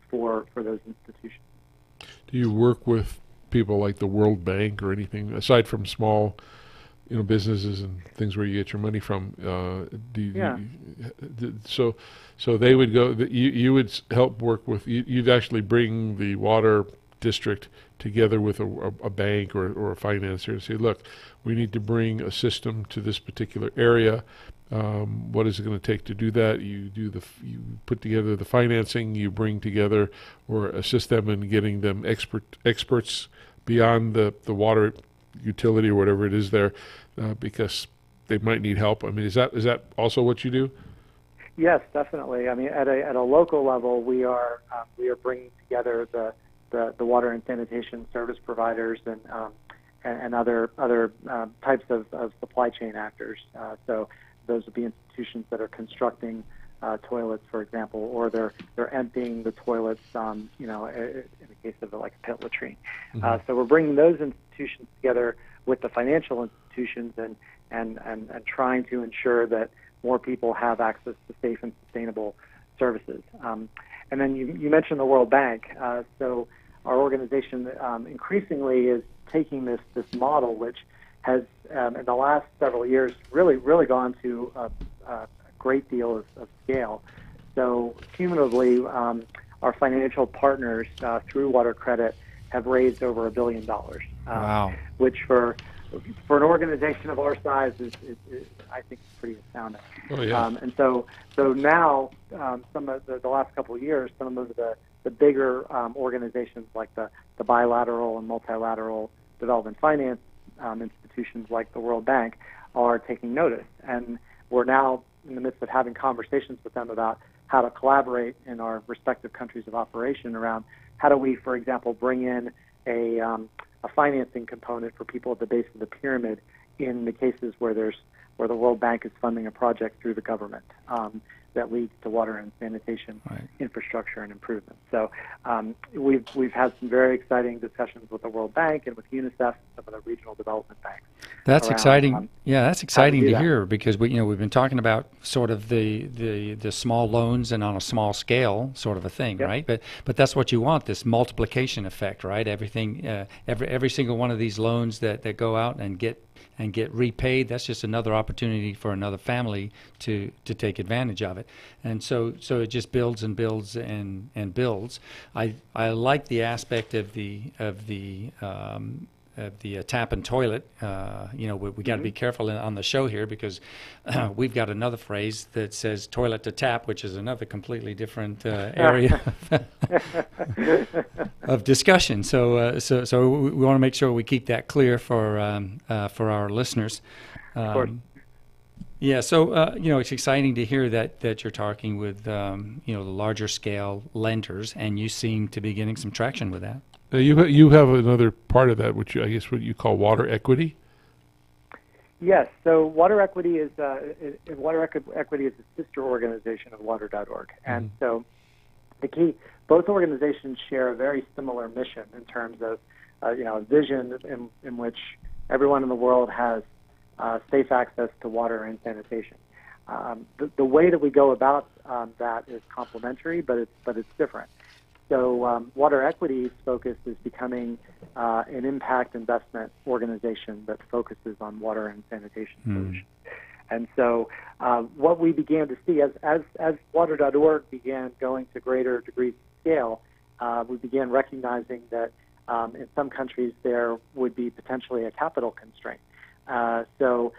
for those institutions. Do you work with people like the World Bank or anything aside from small, businesses and things where you get your money from? So they would go. You would help work with. You'd actually bring the water district together with a bank or a financier and say, look, we need to bring a system to this particular area. What is it going to take to do that? You put together the financing, you bring together or assist them in getting them experts beyond the water utility or whatever it is there, because they might need help. I mean, is that also what you do? Yes, definitely. I mean, at a local level, we are bringing together the water and sanitation service providers and other types of supply chain actors. So those would be institutions that are constructing toilets, for example, or they're emptying the toilets. In the case of like a pit latrine. Mm-hmm. So we're bringing those institutions together with the financial institutions and trying to ensure that more people have access to safe and sustainable services. And then you mentioned the World Bank. So our organization increasingly is taking this model, which has in the last several years really gone to a great deal of scale. So cumulatively, our financial partners through Water Credit have raised over $1 billion. Wow. Which for an organization of our size is I think pretty astounding. Oh, yeah. And so now some of the last couple of years, some of the bigger organizations like the bilateral and multilateral development finance institutions like the World Bank are taking notice, and we're now in the midst of having conversations with them about how to collaborate in our respective countries of operation around how do we, for example, bring in a financing component for people at the base of the pyramid in the cases where the World Bank is funding a project through the government that leads to water and sanitation infrastructure and improvement. So we've had some very exciting discussions with the World Bank and with UNICEF and some of the regional development banks. That's exciting. That's exciting to that. hear, because we've been talking about sort of the small loans and on a small scale sort of a thing, Yep. right? But that's what you want, this multiplication effect, right? Everything, every single one of these loans that go out and get repaid, that's just another opportunity for another family to take advantage of it. And so it just builds and builds and builds. I like the aspect of the tap and toilet. We got to be careful on the show here, because we've got another phrase that says toilet to tap, which is another completely different area of discussion. So we want to make sure we keep that clear for our listeners. Of course. Yeah, so it's exciting to hear that you're talking with the larger scale lenders, and you seem to be getting some traction with that. You have another part of that, which I guess what you call water equity. Yes. So Water Equity is Equity is a sister organization of Water.org, and so the key, both organizations share a very similar mission in terms of a vision in which everyone in the world has safe access to water and sanitation. The way that we go about that is complementary, but it's different. So Water Equity's focus is becoming an impact investment organization that focuses on water and sanitation solutions. And so what we began to see as Water.org began going to greater degrees of scale, we began recognizing that in some countries there would be potentially a capital constraint. Once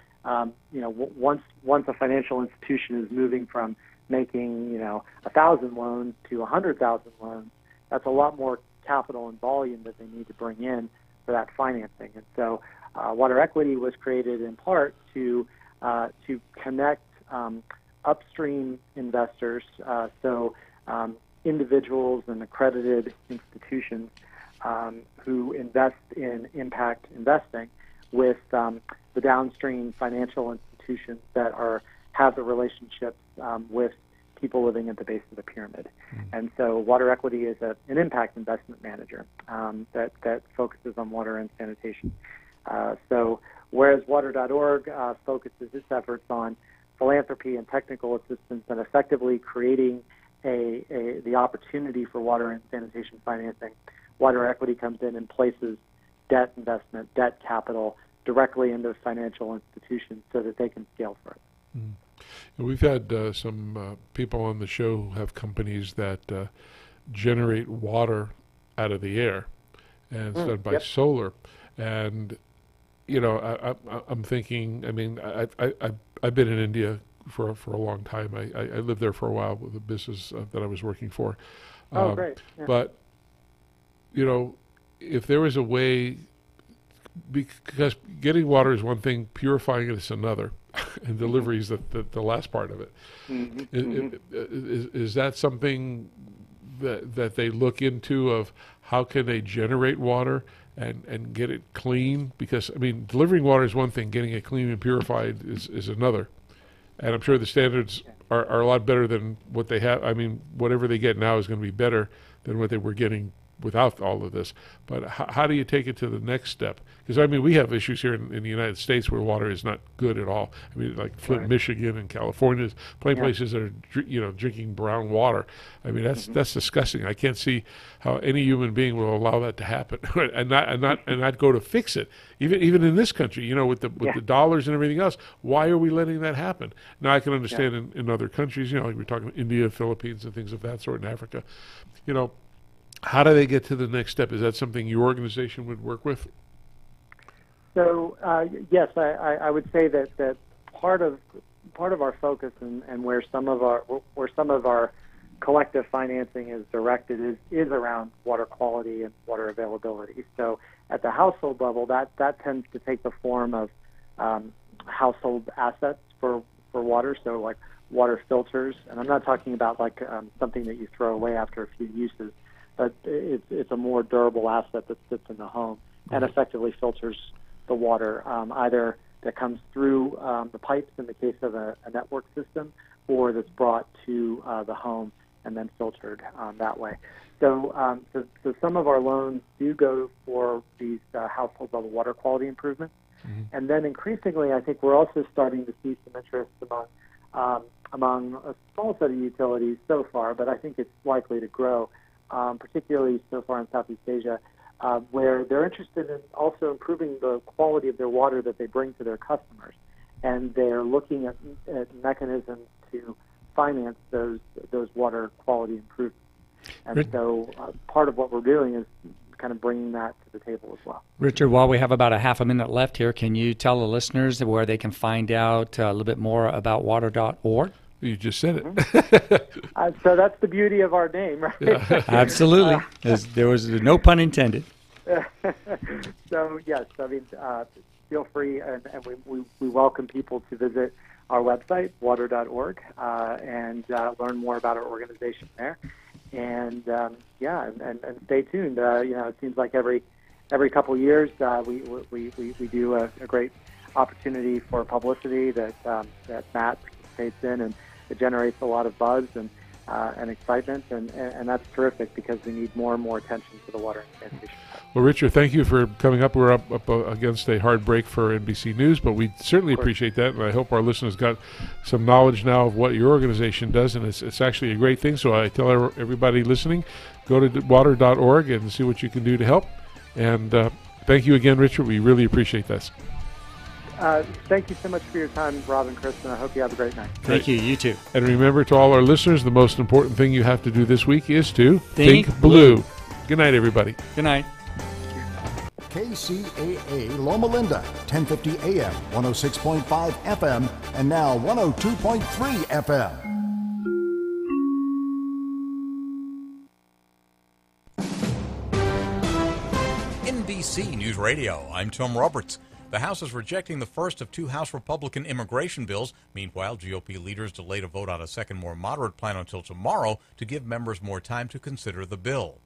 a financial institution is moving from making 1,000 loans to 100,000 loans, that's a lot more capital and volume that they need to bring in for that financing. And so Water Equity was created in part to connect upstream investors, individuals and accredited institutions who invest in impact investing, with the downstream financial institutions that have the relationships with people living at the base of the pyramid. And so Water Equity is an impact investment manager that focuses on water and sanitation. So whereas Water.org focuses its efforts on philanthropy and technical assistance and effectively creating the opportunity for water and sanitation financing, Water Equity comes in and places debt investment, debt capital directly into financial institutions so that they can scale further. We've had some people on the show who have companies that generate water out of the air, and it's done by solar. And I'm thinking. I mean, I've been in India for a long time. I lived there for a while with a business that I was working for. Great. Yeah. But if there was a way, because getting water is one thing, purifying it is another, and delivery is the last part of it. Is that something that they look into, of how can they generate water and get it clean? Because, I mean, delivering water is one thing, getting it clean and purified is another. And I'm sure the standards are a lot better than what they have. I mean, whatever they get now is going to be better than what they were getting without all of this. But how do you take it to the next step? Because, I mean, we have issues here in the United States where water is not good at all. I mean, like Flint, Michigan, and California, places that are drinking brown water. I mean, that's disgusting. I can't see how any human being will allow that to happen and not go to fix it. Even in this country, with the dollars and everything else, why are we letting that happen? Now, I can understand in other countries, like we're talking India, Philippines, and things of that sort, in Africa. How do they get to the next step? Is that something your organization would work with? So yes, I would say that part of our focus and where some of our collective financing is directed is around water quality and water availability. So at the household level, that tends to take the form of household assets for water. So like water filters, and I'm not talking about like something that you throw away after a few uses, but it's a more durable asset that sits in the home and effectively filters the water, either that comes through the pipes in the case of a network system, or that's brought to the home and then filtered that way. So some of our loans do go for these household level water quality improvements. And then increasingly, I think we're also starting to see some interest among a small set of utilities so far, but I think it's likely to grow, particularly so far in Southeast Asia, where they're interested in also improving the quality of their water that they bring to their customers. And they're looking at mechanisms to finance those water quality improvements. And so part of what we're doing is kind of bringing that to the table as well. Richard, while we have about a half a minute left here, can you tell the listeners where they can find out a little bit more about water.org? You just said it. So that's the beauty of our name, right? Yeah, absolutely. There was no pun intended. So, yes, I mean, feel free, and we welcome people to visit our website, water.org, and learn more about our organization there. And and stay tuned. It seems like every couple of years we do a great opportunity for publicity that Matt participates in, and it generates a lot of buzz and excitement, and that's terrific because we need more and more attention to the water and sanitation. Well, Richard, thank you for coming up. We're up against a hard break for NBC News, but we certainly appreciate that, and I hope our listeners got some knowledge now of what your organization does, and it's actually a great thing. So I tell everybody listening, go to water.org and see what you can do to help. And thank you again, Richard. We really appreciate this. Thank you so much for your time, Rob and Chris, and I hope you have a great night. Thank you. You too. And remember, to all our listeners, the most important thing you have to do this week is to think blue. Good night, everybody. Good night. KCAA Loma Linda, 1050 AM, 106.5 FM, and now 102.3 FM. NBC News Radio, I'm Tom Roberts. The House is rejecting the first of two House Republican immigration bills. Meanwhile, GOP leaders delayed a vote on a second, more moderate plan until tomorrow to give members more time to consider the bill.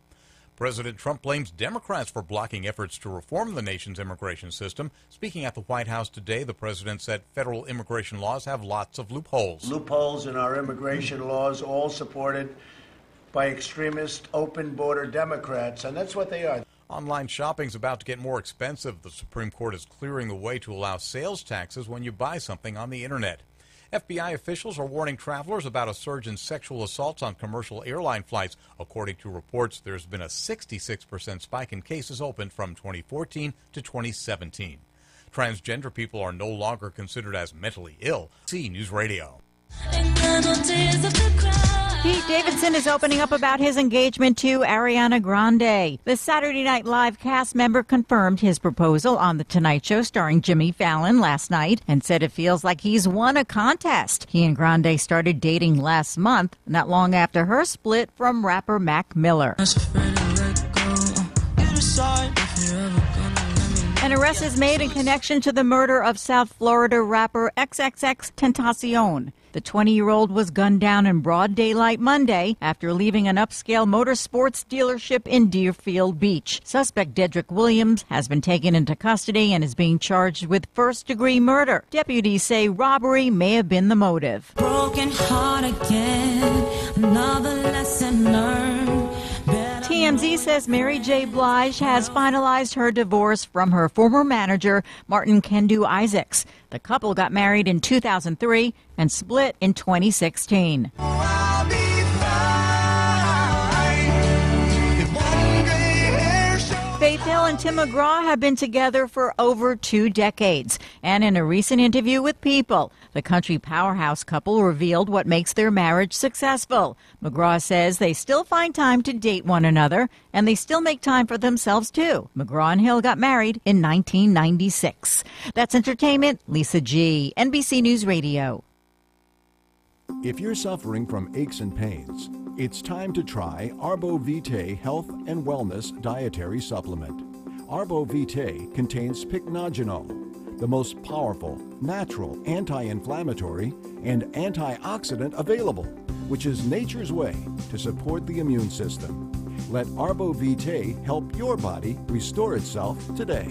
President Trump blames Democrats for blocking efforts to reform the nation's immigration system. Speaking at the White House today, the president said federal immigration laws have lots of loopholes. Loopholes in our immigration laws, all supported by extremist, open-border Democrats, and that's what they are. Online shopping's about to get more expensive. The Supreme Court is clearing the way to allow sales taxes when you buy something on the internet. FBI officials are warning travelers about a surge in sexual assaults on commercial airline flights. According to reports, there's been a 66% spike in cases opened from 2014 to 2017. Transgender people are no longer considered as mentally ill. See News Radio. Pete Davidson is opening up about his engagement to Ariana Grande. The Saturday Night Live cast member confirmed his proposal on The Tonight Show starring Jimmy Fallon last night and said it feels like he's won a contest. He and Grande started dating last month, not long after her split from rapper Mac Miller. An arrest is made in connection to the murder of South Florida rapper XXX Tentacion. The 20-year-old was gunned down in broad daylight Monday after leaving an upscale motorsports dealership in Deerfield Beach. Suspect Dedrick Williams has been taken into custody and is being charged with first-degree murder. Deputies say robbery may have been the motive. Broken heart again, another lesson learned. TMZ says Mary J. Blige has finalized her divorce from her former manager, Martin Kendu Isaacs. The couple got married in 2003 and split in 2016. Faith Hill and Tim McGraw have been together for over 2 decades. And in a recent interview with People, the country powerhouse couple revealed what makes their marriage successful. McGraw says they still find time to date one another, and they still make time for themselves, too. McGraw and Hill got married in 1996. That's entertainment. Lisa G., NBC News Radio. If you're suffering from aches and pains, it's time to try Arbo Vitae Health and Wellness Dietary Supplement. Arbo Vitae contains pycnogenol, the most powerful, natural anti-inflammatory and antioxidant available, which is nature's way to support the immune system. Let Arbo Vitae help your body restore itself today.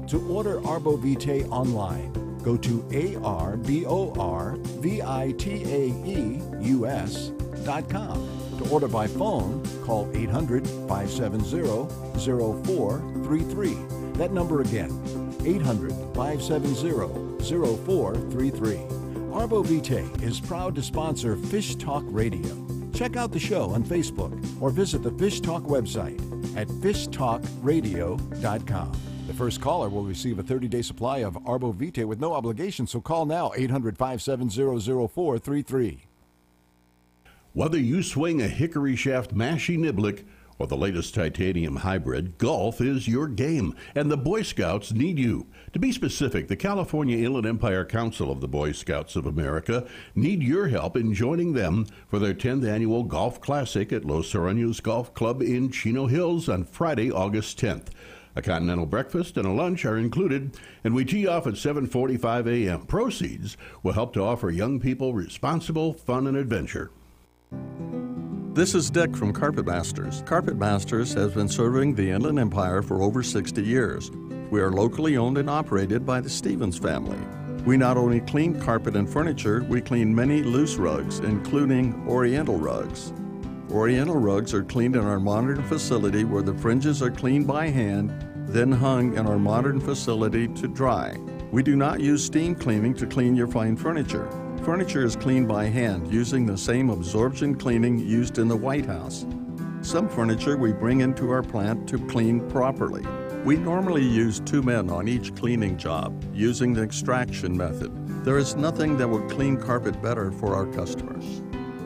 To order Arbo Vitae online, go to ARBORVITAEUS.com. To order by phone, call 800-570-0433. That number again, 800-570-0433. Arbo Vitae is proud to sponsor Fish Talk Radio. Check out the show on Facebook or visit the Fish Talk website at fishtalkradio.com. The first caller will receive a 30-day supply of Arbo Vitae with no obligation, so call now, 800-570-0433. Whether you swing a hickory shaft Massey Niblick or the latest titanium hybrid, golf is your game, and the Boy Scouts need you. To be specific, the California Inland Empire Council of the Boy Scouts of America need your help in joining them for their 10th annual Golf Classic at Los Sureños Golf Club in Chino Hills on Friday, August 10th. A continental breakfast and a lunch are included, and we tee off at 7:45 a.m. Proceeds will help to offer young people responsible fun and adventure. This is Dick from Carpet Masters. Carpet Masters has been serving the Inland Empire for over 60 years. We are locally owned and operated by the Stevens family. We not only clean carpet and furniture, we clean many loose rugs, including Oriental rugs. Oriental rugs are cleaned in our modern facility where the fringes are cleaned by hand, then hung in our modern facility to dry. We do not use steam cleaning to clean your fine furniture. Furniture is cleaned by hand using the same absorption cleaning used in the White House. Some furniture we bring into our plant to clean properly. We normally use 2 men on each cleaning job using the extraction method. There is nothing that will clean carpet better for our customers.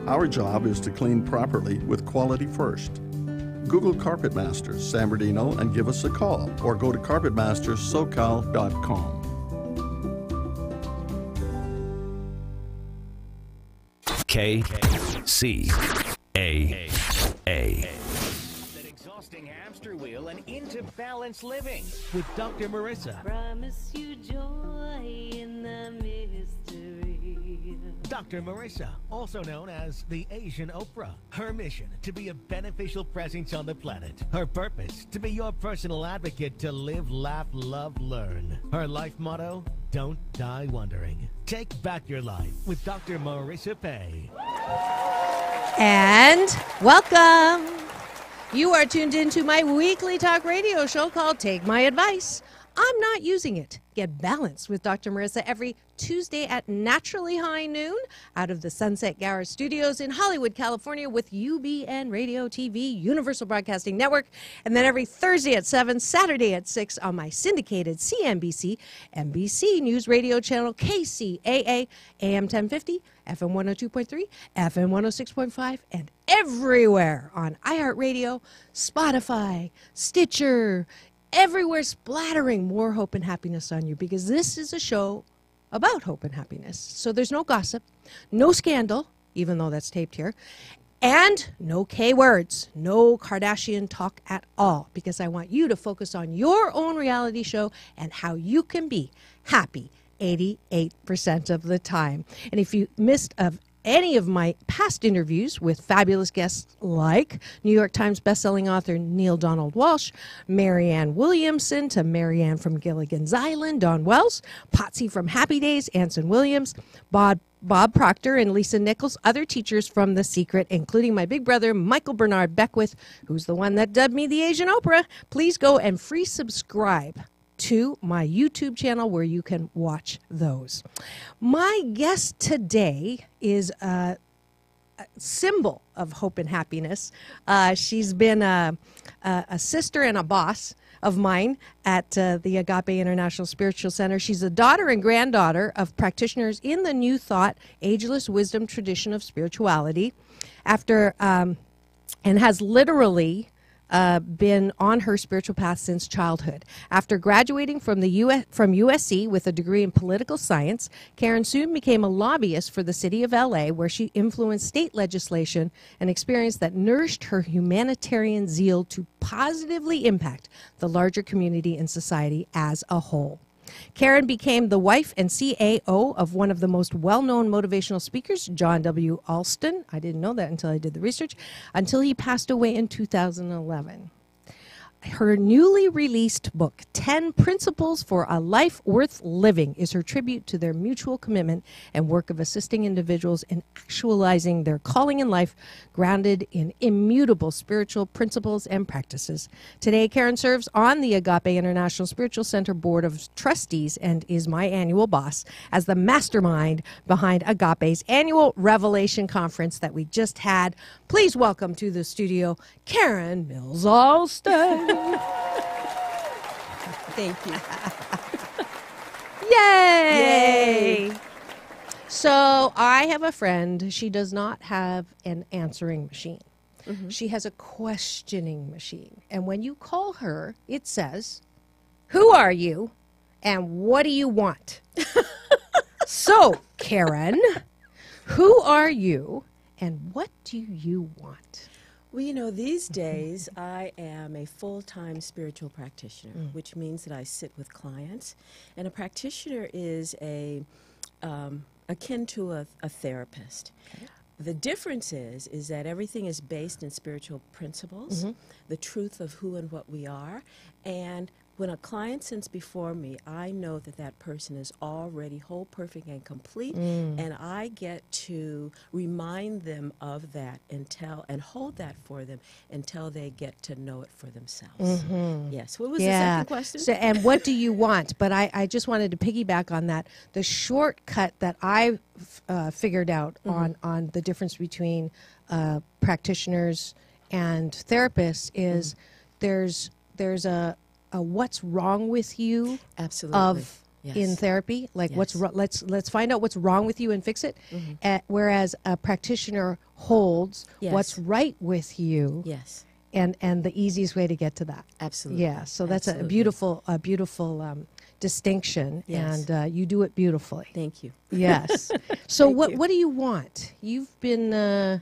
Our job is to clean properly with quality first. Google Carpet Masters San Bernardino and give us a call, or go to carpetmasterssocal.com. KCAA. That exhausting hamster wheel and into balanced living with Dr. Marissa. Promise you joy in the mystery. Dr. Marissa, also known as the Asian Oprah. Her mission, to be a beneficial presence on the planet. Her purpose, to be your personal advocate to live, laugh, love, learn. Her life motto, don't die wondering. Take back your life with Dr. Marissa Pay. And welcome. You are tuned into my weekly talk radio show called Take My Advice. I'm not using it. Get balanced with Dr. Marissa every Tuesday at naturally high noon out of the Sunset Garage Studios in Hollywood, California with UBN Radio TV, Universal Broadcasting Network, and then every Thursday at 7, Saturday at 6 on my syndicated CNBC, NBC News Radio channel KCAA AM 1050 FM 102.3, FM 106.5, and everywhere on iHeartRadio, Spotify, Stitcher, everywhere, splattering more hope and happiness on you, because this is a show about hope and happiness. So there's no gossip, no scandal, even though that's taped here, and no K words, no Kardashian talk at all, because I want you to focus on your own reality show and how you can be happy 88% of the time. And if you missed any of my past interviews with fabulous guests like New York Times bestselling author Neil Donald Walsh, Marianne Williamson to Marianne from Gilligan's Island, Dawn Wells, Potsy from Happy Days, Anson Williams, Bob Proctor and Lisa Nichols, other teachers from The Secret, including my big brother, Michael Bernard Beckwith, who's the one that dubbed me the Asian Oprah. Please go and free subscribe to my YouTube channel where you can watch those. My guest today is a symbol of hope and happiness. She's been a sister and a boss of mine at the Agape International Spiritual Center. She's a daughter and granddaughter of practitioners in the New Thought, ageless wisdom tradition of spirituality, and has literally been on her spiritual path since childhood. After graduating from USC with a degree in political science, Karen soon became a lobbyist for the city of LA, where she influenced state legislation, an experience that nourished her humanitarian zeal to positively impact the larger community and society as a whole. Karen became the wife and CAO of one of the most well-known motivational speakers, John W. Alston. I didn't know that until I did the research, until he passed away in 2011. Her newly released book, 10 Principles for a Life Worth Living, is her tribute to their mutual commitment and work of assisting individuals in actualizing their calling in life, grounded in immutable spiritual principles and practices. Today, Karen serves on the Agape International Spiritual Center Board of Trustees and is my annual boss as the mastermind behind Agape's annual Revelation Conference that we just had. Please welcome to the studio, Karen Mills Alston. Thank you. Yay! So I have a friend. She does not have an answering machine. Mm-hmm. She has a questioning machine. And when you call her, it says, "Who are you and what do you want?" So, Karen, who are you and what do you want? Well, you know, these days I am a full-time spiritual practitioner, which means that I sit with clients. And a practitioner is akin to a therapist. Okay. The difference is that everything is based in spiritual principles, the truth of who and what we are. And when a client sits before me, I know that that person is already whole, perfect, and complete, and I get to remind them of that and hold that for them until they get to know it for themselves. Yes. What was the second question? So, and what do you want? But I just wanted to piggyback on that. The shortcut that I figured out on the difference between practitioners and therapists is there's a what's wrong with you in therapy, like let's find out what's wrong with you and fix it, whereas a practitioner holds what's right with you, and the easiest way to get to that. So that's a beautiful distinction, and you do it beautifully. Thank you. Yes. So what do you want? You've been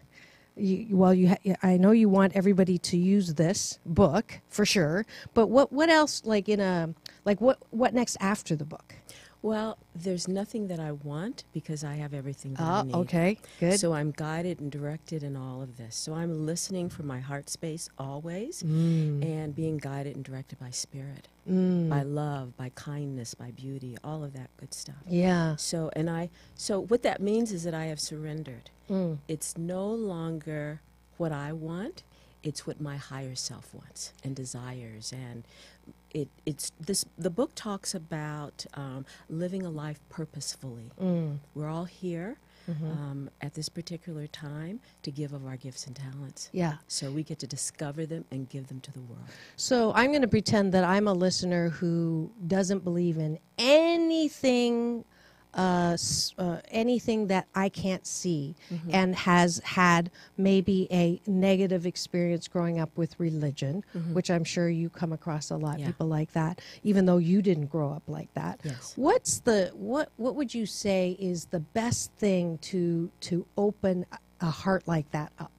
I know you want everybody to use this book for sure, but what else, what next after the book? Well, there's nothing that I want because I have everything that I need. Okay, good. So I'm guided and directed in all of this. So I'm listening from my heart space always and being guided and directed by spirit, by love, by kindness, by beauty, all of that good stuff. Yeah. So what that means is that I have surrendered. It's no longer what I want. It's what my higher self wants and desires, and the book talks about living a life purposefully. We're all here at this particular time to give of our gifts and talents. Yeah. So we get to discover them and give them to the world. So I'm going to pretend that I'm a listener who doesn't believe in anything anything that I can't see and has had maybe a negative experience growing up with religion, which I'm sure you come across a lot, people like that, even though you didn't grow up like that. Yes. What would you say is the best thing to open a heart like that up?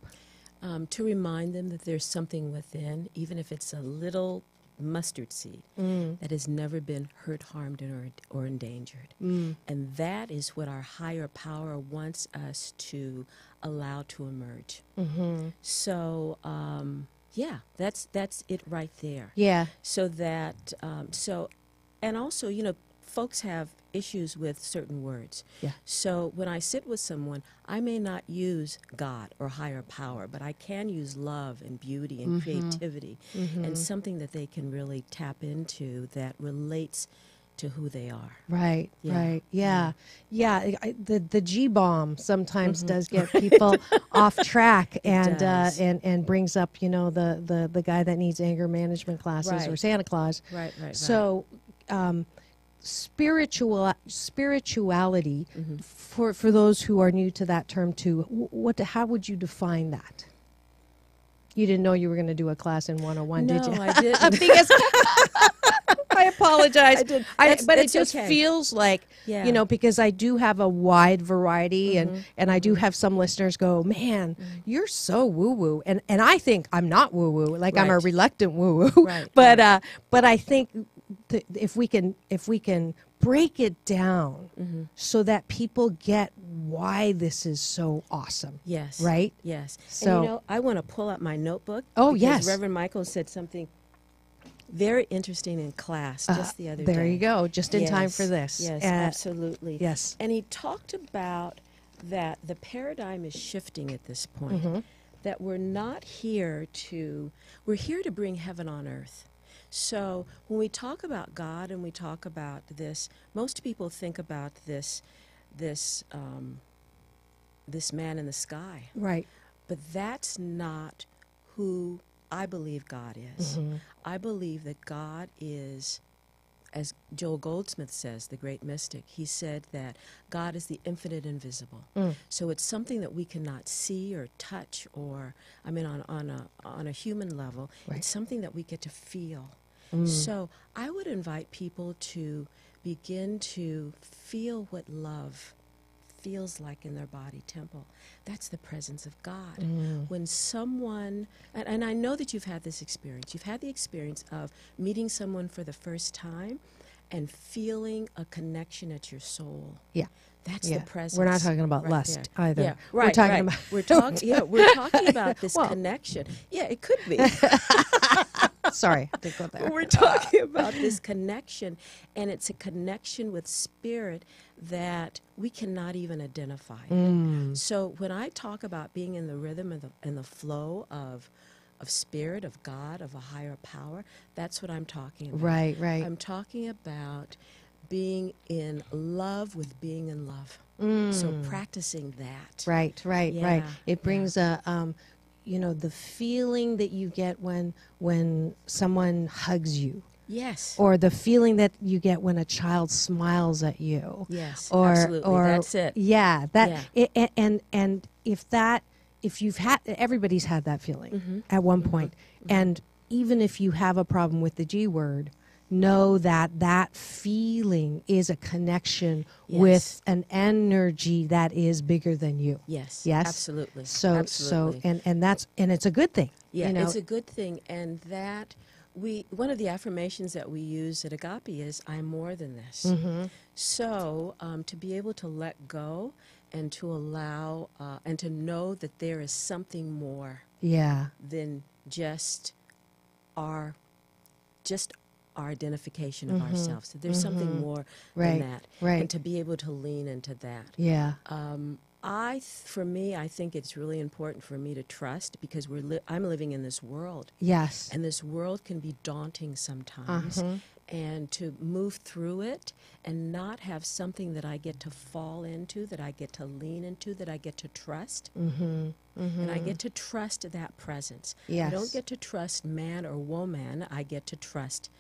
To remind them that there's something within, even if it's a little mustard seed that has never been hurt, harmed, or endangered. And that is what our higher power wants us to allow to emerge. So, yeah, that's it right there. Yeah. So that, and also, you know, folks have issues with certain words. Yeah. So when I sit with someone, I may not use God or higher power, but I can use love and beauty and creativity and something that they can really tap into that relates to who they are. Right, Yeah. right. Yeah. The G-bomb sometimes does get people off track and brings up, you know, the guy that needs anger management classes or Santa Claus. Right. So spirituality for those who are new to that term too, how would you define that? You didn't know you were going to do a class in 101, did you? No, I didn't. Because I apologize. I did. But it It's just okay. feels like, Yeah. you know, because I do have a wide variety and I do have some listeners go, man, you're so woo-woo. And I think I'm not woo-woo. Like I'm a Right. reluctant woo-woo. Right, But I think if we can break it down so that people get why this is so awesome. Yes. Right? Yes. So, and you know, I want to pull up my notebook. Oh, because yes. Reverend Michael said something very interesting in class just the other day. there you go. Just in time for this. Yes, absolutely. Yes. And he talked about that the paradigm is shifting at this point. That we're not here we're here to bring heaven on earth. So when we talk about God and we talk about this, most people think about this man in the sky. Right. But that's not who I believe God is. I believe that God is, as Joel Goldsmith says, the great mystic, he said that God is the infinite invisible. So it's something that we cannot see or touch or, I mean, on a human level. Right. It's something that we get to feel. So I would invite people to begin to feel what love feels like in their body temple. That's the presence of God. When someone, and I know that you've had this experience, you've had the experience of meeting someone for the first time and feeling a connection at your soul. Yeah. That's the presence. We're not talking about right lust there. either. Yeah, We're right, talking right. about we're talking about this Well. connection. Yeah, it could be. Sorry, I did go there. We're talking about this connection, and it's a connection with spirit that we cannot even identify. So when I talk about being in the rhythm and the flow of spirit, of God, of a higher power, that's what I'm talking about. Right. I'm talking about being in love with being in love. So practicing that. Right. Yeah, It brings you know, the feeling that you get when someone hugs you. Yes. Or the feeling that you get when a child smiles at you. Yes, Or, absolutely. Or, That's it. Yeah. Yeah. And if you've had, everybody's had that feeling at one point. And even if you have a problem with the G word, know that feeling is a connection with an energy that is bigger than you. Yes. Yes. Absolutely. So Absolutely. and it's a good thing. Yeah, you know? it's a good thing, and that one of the affirmations that we use at Agape is "I'm more than this." So to be able to let go and to allow and to know that there is something more than just our identification of ourselves. That there's something more than that, and to be able to lean into that. Yeah. For me, I think it's really important for me to trust because I'm living in this world. Yes. And this world can be daunting sometimes. And to move through it and not have something that I get to fall into, that I get to lean into, that I get to trust. And I get to trust that presence. Yes. I don't get to trust man or woman. I get to trust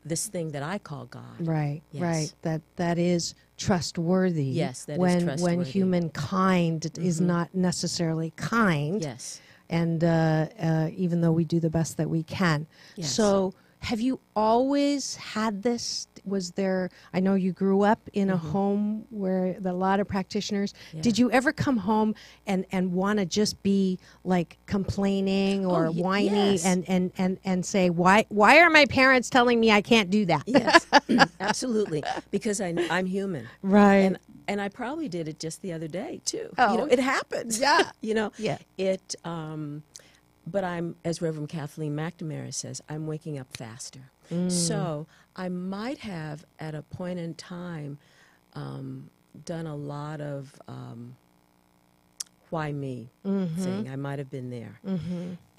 this thing that I call God. Right, Yes. right. That is trustworthy. Yes, that is when trustworthy. humankind is not necessarily kind. Yes. And even though we do the best that we can. Yes. So have you always had this? Was there, I know you grew up in a home where there are a lot of practitioners. Yeah. Did you ever come home and want to just be like complaining or whiny yes. and say, why are my parents telling me I can't do that? Yes, absolutely. Because I'm human. Right. And I probably did it just the other day too. Oh. You know, it happens. Yeah. You know. Yeah. It. But I'm, as Reverend Kathleen McNamara says, I'm waking up faster. So I might have, at a point in time, done a lot of why me thing. I might have been there.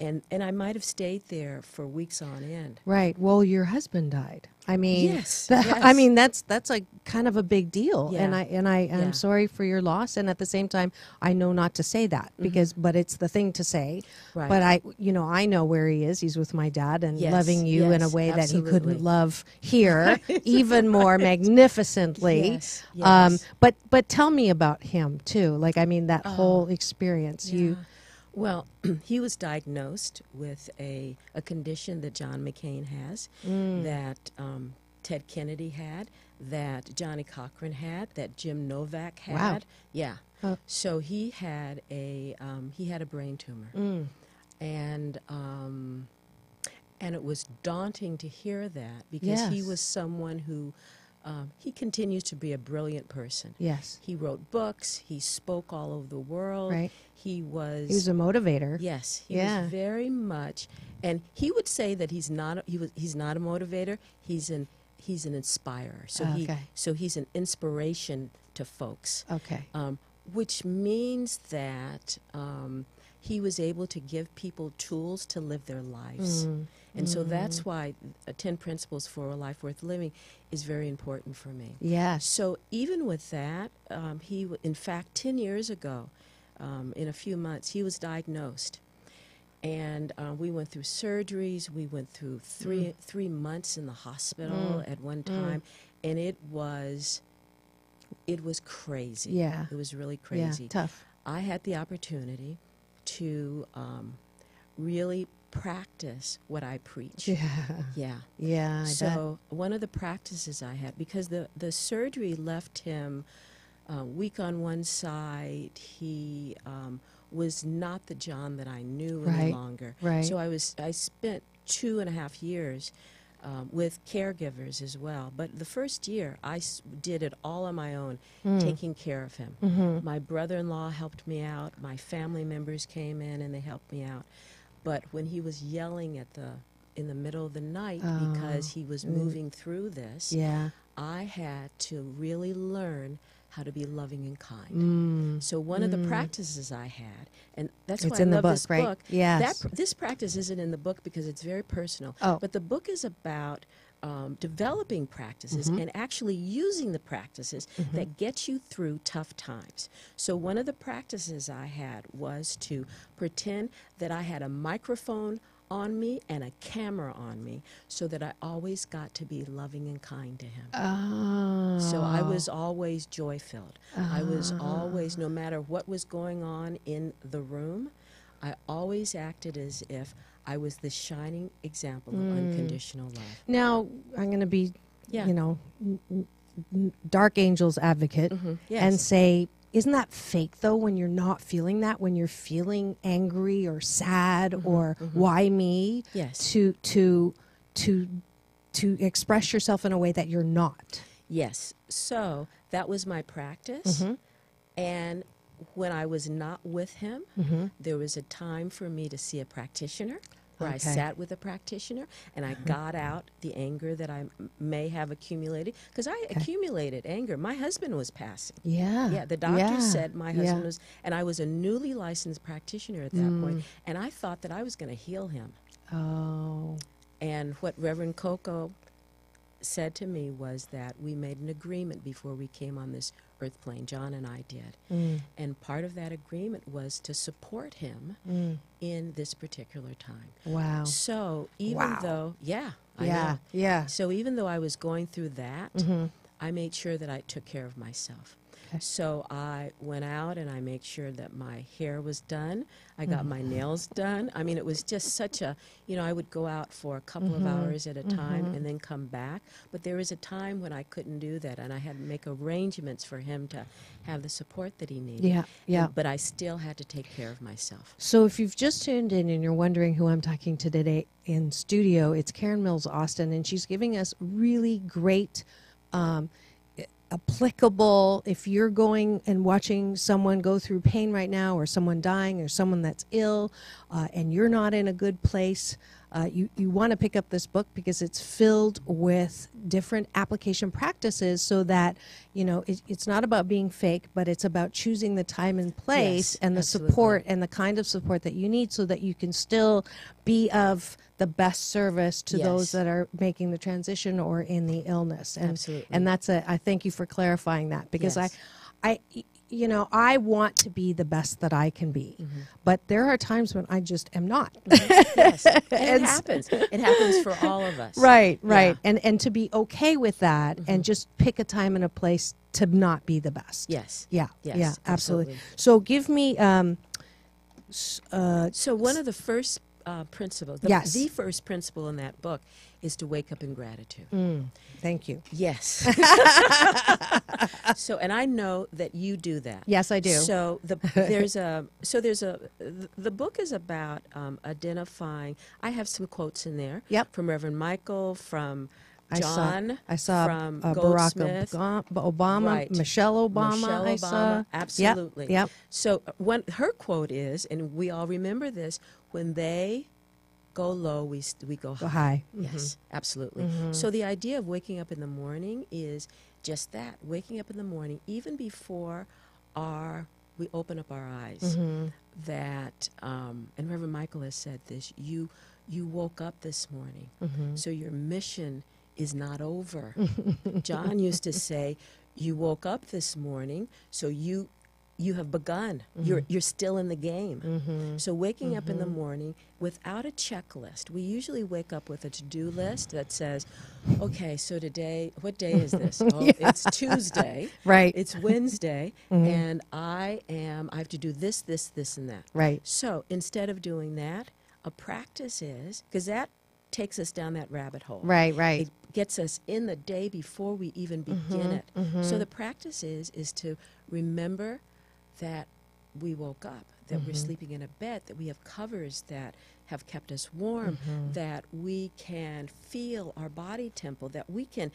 And I might have stayed there for weeks on end. Right. Well, your husband died. I mean, Yes, I yes. mean that's a kind of a big deal, Yeah. and I'm sorry for your loss. And at the same time, I know not to say that but it's the thing to say. Right. But I know where he is. He's with my dad and Yes, loving you in a yes, way that he absolutely. couldn't love here even more magnificently. Yes, yes. But tell me about him too. Like I mean that whole experience. Yeah. Well, he was diagnosed with a condition that John McCain has, that Ted Kennedy had, that Johnny Cochran had, that Jim Novak had. Wow. Yeah. So he had a brain tumor, and it was daunting to hear that because he Yes. was someone who. He continues to be a brilliant person. Yes. He wrote books. He spoke all over the world. Right. He was a motivator. Yes, he Yeah. was very much, and he would say that he's not a motivator. He's an inspirer. So he's an inspiration to folks. Okay. Which means that he was able to give people tools to live their lives. And so that's why 10 Principles for a Life Worth Living is very important for me. Yes. So even with that, in fact, 10 years ago, in a few months, he was diagnosed. And we went through surgeries. We went through three months in the hospital at one time. And it was crazy. Yeah. It was really crazy. Yeah, tough. I had the opportunity to really practice what I preach. Yeah. Yeah. So one of the practices I had, because the surgery left him weak on one side, he was not the John that I knew any longer. Right. So I spent 2.5 years with caregivers as well. But the first year, I did it all on my own, taking care of him. My brother-in-law helped me out. My family members came in and they helped me out. But when he was yelling in the middle of the night because he was moving through this, I had to really learn how to be loving and kind. So one of the practices I had, and that's It's why I in the love book, this right? book. Yes. This practice isn't in the book because it's very personal. Oh. But the book is about developing practices and actually using the practices that get you through tough times. So one of the practices I had was to pretend that I had a microphone on me and a camera on me so that I always got to be loving and kind to him. So I was always joy-filled. I was always, no matter what was going on in the room, I always acted as if I was the shining example of unconditional love. Now, I'm going to be, Yeah. dark angel's advocate Yes. and say, isn't that fake though when you're not feeling that, when you're feeling angry or sad or why me? Yes. To express yourself in a way that you're not. Yes. So that was my practice. And when I was not with him, there was a time for me to see a practitioner, where I sat with a practitioner and I got out the anger that I may have accumulated, because I accumulated anger. My husband was passing. Yeah, the doctor said my husband was, and I was a newly licensed practitioner at that point, and I thought that I was going to heal him. Oh. And what Reverend Coco said to me was that we made an agreement before we came on this earth plane, John and I did. And part of that agreement was to support him in this particular time. Wow. So even though, Yeah, I know. yeah. So even though I was going through that, Mhm. I made sure that I took care of myself. So I went out and I made sure that my hair was done. I got my nails done. I mean, it was just such a, I would go out for a couple of hours at a time and then come back. But there was a time when I couldn't do that, and I had to make arrangements for him to have the support that he needed. Yeah, yeah. But I still had to take care of myself. So if you've just tuned in and you're wondering who I'm talking to today in studio, it's Karen Mills Austin, and she's giving us really great applicable, if you're going and watching someone go through pain right now, or someone dying, or someone that's ill, and you're not in a good place, you want to pick up this book because it's filled with different application practices, so that it's not about being fake, but it's about choosing the time and place, Yes, and the absolutely. support and the kind of support that you need, so that you can still be of the best service to those Yes. that are making the transition or in the illness. And Absolutely. and I thank you for clarifying that, because Yes. I want to be the best that I can be, but there are times when I just am not. Yes, and it And happens. It happens for all of us. Right, Yeah. right. And to be okay with that, and just pick a time and a place to not be the best. Yes. Yeah. Yes, Yeah. Absolutely. absolutely. So give me. So one of the first principles, Yes. the first principle in that book, is to wake up in gratitude. Thank you. Yes. So, and I know that you do that. Yes, I do. So the book is about identifying. I have some quotes in there. Yep. From Reverend Michael, from I John, saw from Barack Goldsmith. Obama, Right. Michelle Obama. Michelle I Obama, saw. absolutely. Yep. So her quote is, and we all remember this: when they go low, we go high. Go high. Yes, absolutely. Mhm. So the idea of waking up in the morning is just that: waking up in the morning, even before we open up our eyes. Mhm. That and Reverend Michael has said this: you woke up this morning, Mhm. so your mission is not over. John used to say, "You woke up this morning, so you have begun. You're still in the game." So waking up in the morning without a checklist. We usually wake up with a to-do list that says, "Okay, so today, what day is this? Oh, it's Tuesday. Right. It's Wednesday, and I have to do this, and that." Right. So instead of doing that, a practice is, because that takes us down that rabbit hole. Right, right. It gets us in the day before we even begin it. So the practice is to remember that we woke up, that we're sleeping in a bed, that we have covers that have kept us warm, that we can feel our body tempo, that we can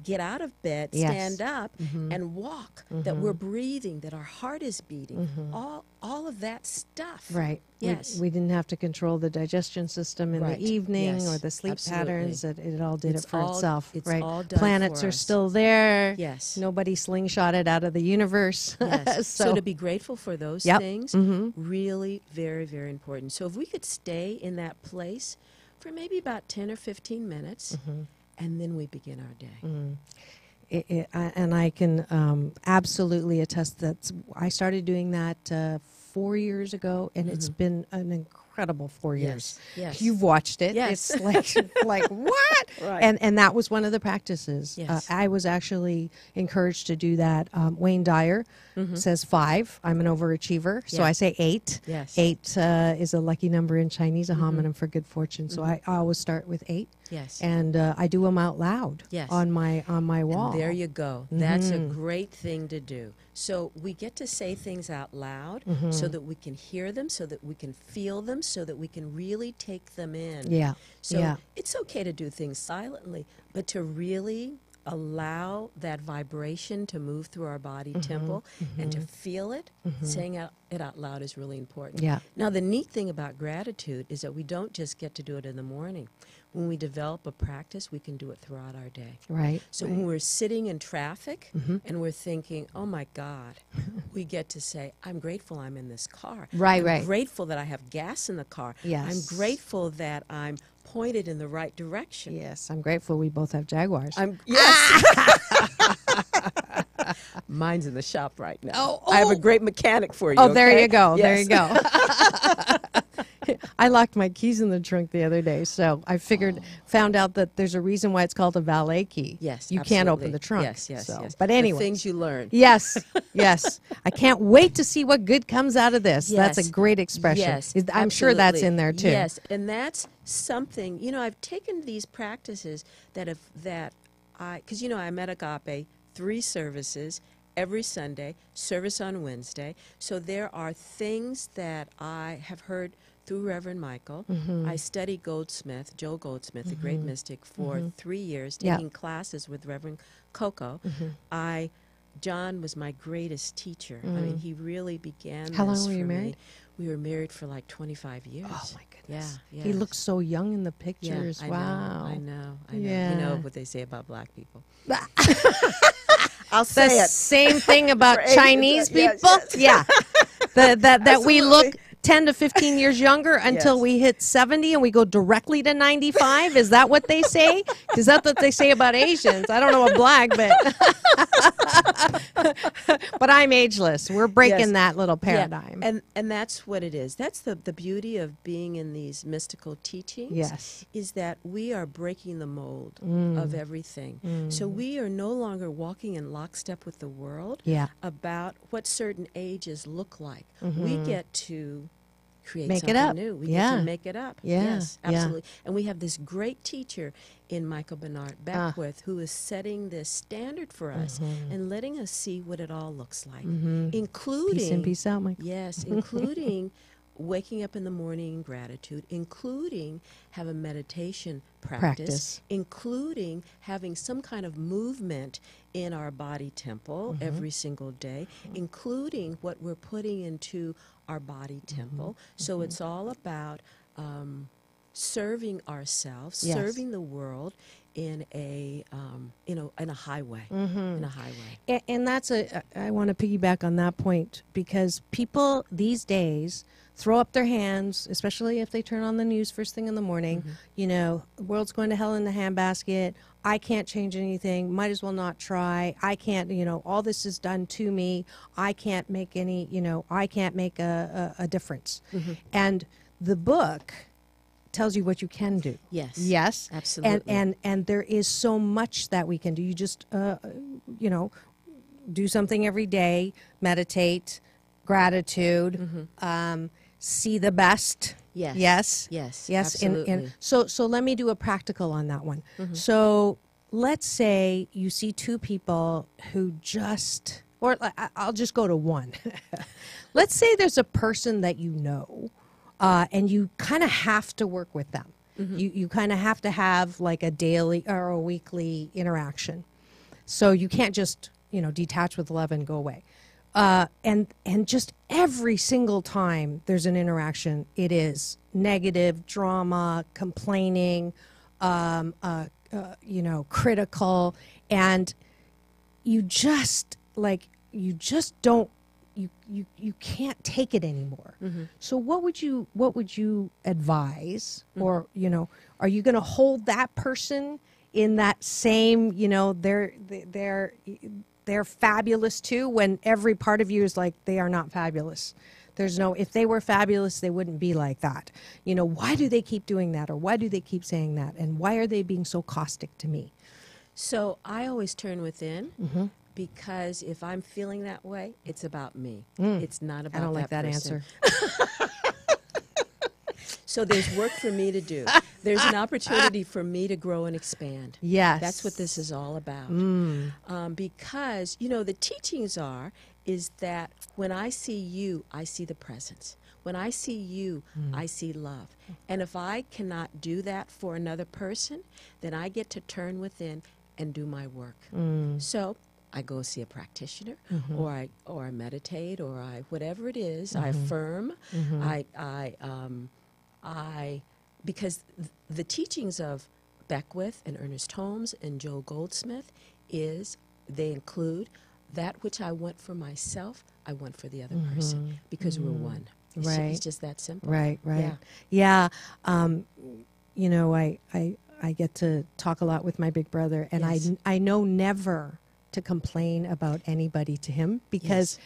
get out of bed, Yes. stand up, and walk, that we're breathing, that our heart is beating, all of that stuff. Right. Yes. We didn't have to control the digestion system in Right. the evening, Yes. or the sleep Absolutely. patterns. That it all did It's it for all- itself. it's right. all done Planets for are us. still there. Yes. Nobody slingshotted out of the universe. Yes. So to be grateful for those Yep. things, really very, very important. So if we could stay in that place for maybe about 10 or 15 minutes, and then we begin our day. And I can absolutely attest that I started doing that 4 years ago, and it's been an incredible 4 years. Yes. You've watched it. Yes. It's like what? Right. And that was one of the practices. Yes. I was actually encouraged to do that. Wayne Dyer says 5. I'm an overachiever, so Yeah. I say 8. Yes. 8 is a lucky number in Chinese, a homonym for good fortune. So I always start with 8. Yes. And I do them out loud. Yes. On my wall. And there you go. That's a great thing to do. So we get to say things out loud so that we can hear them, so that we can feel them, so that we can really take them in. Yeah. So Yeah. it's okay to do things silently, but to really allow that vibration to move through our body temple and to feel it, saying it out loud is really important. Yeah. Now, the neat thing about gratitude is that we don't just get to do it in the morning. When we develop a practice, we can do it throughout our day. Right. So when we're sitting in traffic and we're thinking, oh my God, we get to say, I'm grateful I'm in this car. Right, I'm right. grateful that I have gas in the car. Yes. I'm grateful that I'm pointed in the right direction. Yes, I'm grateful we both have Jaguars. Mine's in the shop right now. Oh, I have a great mechanic for you. Oh, there okay? you go. Yes. There you go. I locked my keys in the trunk the other day, so I found out that there's a reason why it's called a valet key. Yes, you can't open absolutely. the trunk. Yes, yes, so. yes. But The anyway, things you learn. Yes, yes. I can't wait to see what good comes out of this. Yes. That's a great expression. Yes, I'm sure that's absolutely. in there too. Yes, and that's something. I've taken these practices because I'm at Agape 3 services every Sunday, service on Wednesday. So there are things that I have heard through Reverend Michael. I studied Joel Goldsmith, the great mystic, for 3 years, taking classes with Reverend Coco. John was my greatest teacher. I mean, he really began How this long were you for me. married? We were married for like 25 years. Oh, my goodness. Yeah. He looks so young in the Yeah, pictures. I Wow. know. I know. Yeah. You know what they say about black people. I'll say the it. same thing about For Asians, Chinese yes, people. yes. Yeah. that we look Absolutely. 10 to 15 years younger until Yes. we hit 70 and we go directly to 95. Is that what they say? Is that what they say about Asians? I don't know about black, but I'm ageless. We're breaking Yes. that little Yeah, paradigm. and that's what it is. That's the beauty of being in these mystical teachings. Yes. Is that we are breaking the mold of everything. So we are no longer walking in lockstep with the world Yeah. about what certain ages look like. We get to create Make it something up. new. We Yeah. get to make it up. Yeah. Yes, Yeah. absolutely. And we have this great teacher in Michael Bernard Beckwith who is setting this standard for us and letting us see what it all looks like, including Peace in, peace out, Michael. Yes, including waking up in the morning in gratitude, including have a meditation practice, including having some kind of movement in our body temple every single day, including what we're putting into our body temple. So it's all about serving ourselves, serving the world in a highway, in a highway. And that's I want to piggyback on that point because people these days throw up their hands, especially if they turn on the news first thing in the morning. The world's going to hell in the handbasket. I can't change anything. Might as well not try. I can't, all this is done to me. I can't make any, I can't make a difference. And the book tells you what you can do. Yes. Yes. Absolutely. And there is so much that we can do. You just, do something every day, meditate, gratitude, see the best. Yes. Yes. Yes. Yes. Absolutely. So let me do a practical on that one. So let's say you see 2 people who or I'll just go to one. Let's say there's a person that you know, and you kind of have to work with them. You kind of have to have like a daily or a weekly interaction. So you can't just, detach with love and go away. And just every single time there's an interaction, it is negative, drama, complaining, critical, and you just don't, you can't take it anymore. So what would you advise, or are you going to hold that person in that same, they're fabulous too, when every part of you is like, they are not fabulous. If they were fabulous, they wouldn't be like that. Why do they keep doing that? Or why do they keep saying that? And why are they being so caustic to me? So I always turn within because if I'm feeling that way, it's about me. It's not about I don't like that person. answer. So there's work for me to do. There's an opportunity for me to grow and expand. Yes. That's what this is all about. Because, the teachings is that when I see you, I see the presence. When I see you, I see love. And if I cannot do that for another person, then I get to turn within and do my work. So I go see a practitioner, or I meditate, or whatever it is, I affirm, because the teachings of Beckwith and Ernest Holmes and Joel Goldsmith they include that which I want for myself, I want for the other person, because we're one. It's just that simple. Right. Yeah. I get to talk a lot with my big brother, and I know never to complain about anybody to him, because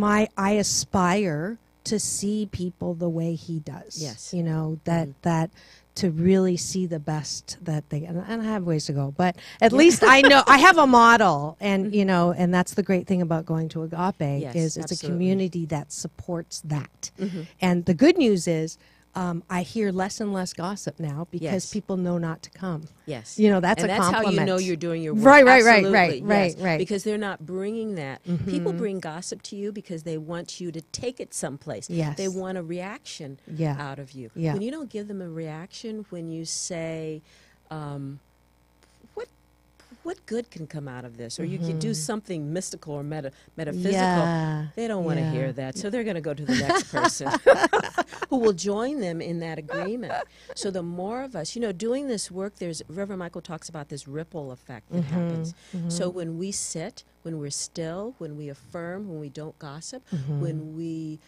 I aspire to see people the way he does. Yes. You know, that to really see the best that they, and I have ways to go, but at least I know I have a model, and you know, and that's the great thing about going to Agape Yes, is it's absolutely. a community that supports that. And the good news is I hear less and less gossip now because Yes. people know not to come. Yes. You know, that's and a that's compliment. how you know you're doing your work. Right, Absolutely, yes, right. Because they're not bringing that. People bring gossip to you because they want you to take it someplace. Yes. They want a reaction Yeah. out of you. Yeah. When you don't give them a reaction, when you say, what good can come out of this? Or you can do something mystical or metaphysical. Yeah. They don't want to Yeah. hear that. So they're going to go to the next person who will join them in that agreement. So the more of us, you know, doing this work, Reverend Michael talks about this ripple effect that happens. So when we sit, when we're still, when we affirm, when we don't gossip, when we,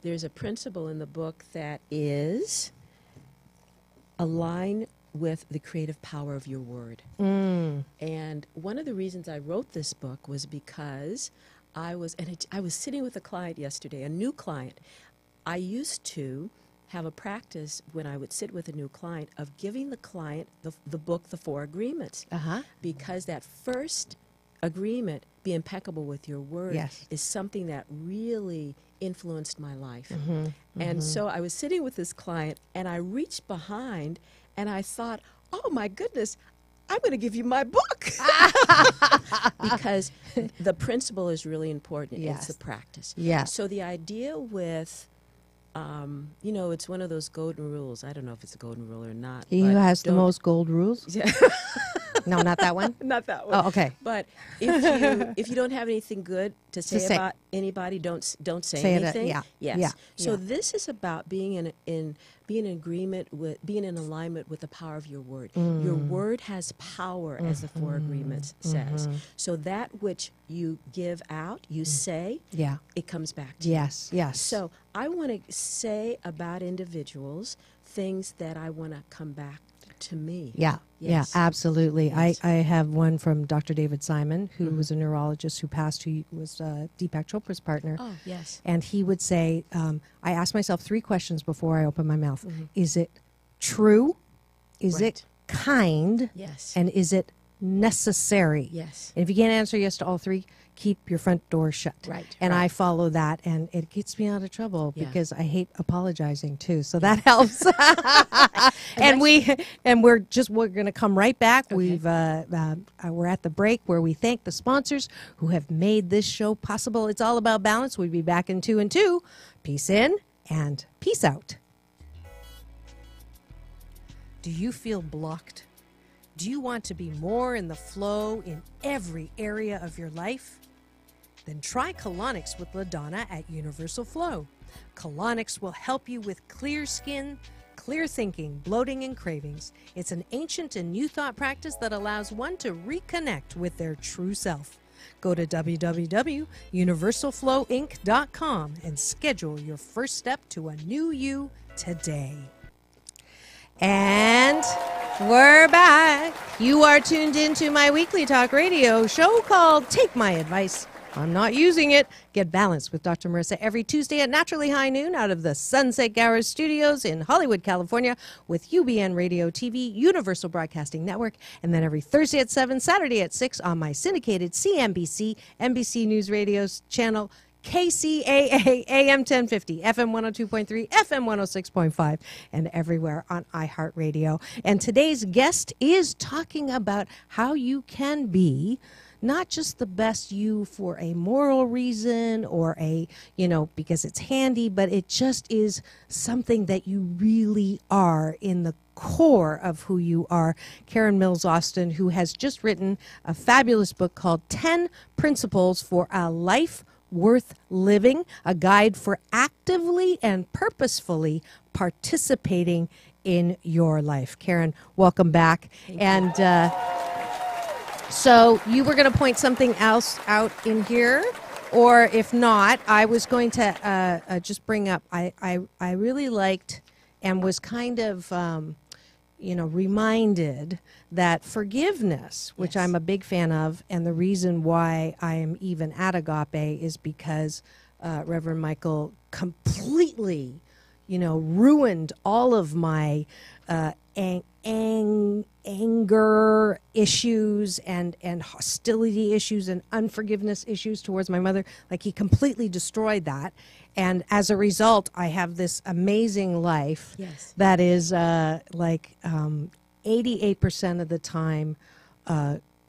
there's a principle in the book that is align with the creative power of your word. And one of the reasons I wrote this book was because I was sitting with a client yesterday, a new client. I used to have a practice when I would sit with a new client of giving the client the book, The Four Agreements, because that first agreement, be impeccable with your word, Yes. is something that really influenced my life. And so I was sitting with this client, and I reached behind, and I thought, oh my goodness, I'm going to give you my book. Because the principle is really important. Yes. It's the practice. Yes. So the idea with, you know, it's one of those golden rules. I don't know if it's a golden rule or not. He who but has the don't- most gold rules? Yeah. No, not that one? Not that one. Oh, okay. But if you don't have anything good to say say. about anybody, don't say Say it, anything. yeah, Yes. yeah, So yeah. this is about being in agreement with, being in alignment with the power of your word. Your word has power, as the Four Agreements says. So that which you give out, you say, Yeah. it comes back to you. Yes, yes. So I want to say about individuals things that I want to come back to me. Yeah, Yes. yeah, absolutely. Yes. I have one from Dr. David Simon, who was a neurologist who passed, who was Deepak Chopra's partner. Oh, yes. And he would say, I ask myself 3 questions before I open my mouth. Is it true? Is Right. it kind? Yes. And is it necessary? Yes. And if you can't answer yes to all 3, keep your front door shut. Right, And right. I follow that, and it gets me out of trouble Yeah. because I hate apologizing too. So that helps. and we're going to come right back. Okay. We're at the break where we thank the sponsors who have made this show possible. It's all about balance. We'll be back in 2 and 2. Peace in and peace out. Do you feel blocked? Do you want to be more in the flow in every area of your life? Then try Colonics with LaDonna at Universal Flow. Colonics will help you with clear skin, clear thinking, bloating, and cravings. It's an ancient and new thought practice that allows one to reconnect with their true self. Go to www.universalflowinc.com and schedule your first step to a new you today. And we're back. You are tuned into my weekly talk radio show called Take My Advice. I'm not using it. Get balanced with Dr. Marissa every Tuesday at naturally high noon out of the Sunset Gower Studios in Hollywood, California with UBN Radio TV, Universal Broadcasting Network, and then every Thursday at 7, Saturday at 6 on my syndicated CNBC, NBC News Radio channel, KCAA AM 1050, FM 102.3, FM 106.5, and everywhere on iHeartRadio. And today's guest is talking about how you can be not just the best you for a moral reason or because it's handy, but it just is something that you really are in the core of who you are. Karen Mills Austin, who has just written a fabulous book called 10 Principles for a Life Worth Living, a guide for actively and purposefully participating in your life. Karen, welcome back. And so you were going to point something else out in here, or if not, I was going to just bring up, I really liked and was kind of, reminded that forgiveness, which I'm a big fan of, and the reason why I am even at Agape is because Reverend Michael, completely, ruined all of my anger issues and hostility issues and unforgiveness issues towards my mother. Like, he completely destroyed that. And as a result, I have this amazing life that is 88% of the time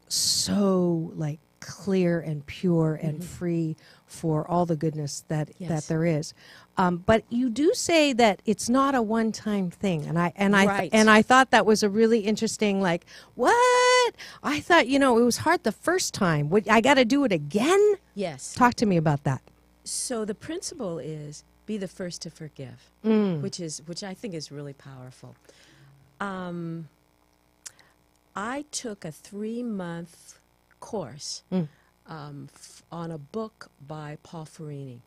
so like clear and pure and free for all the goodness that there is. But you do say that it's not a one-time thing, and I thought that was a really interesting. Like, what? I thought it was hard the first time. I got to do it again. Yes. Talk to me about that. So the principle is be the first to forgive, which I think is really powerful. I took a 3-month course on a book by Paul Ferrini,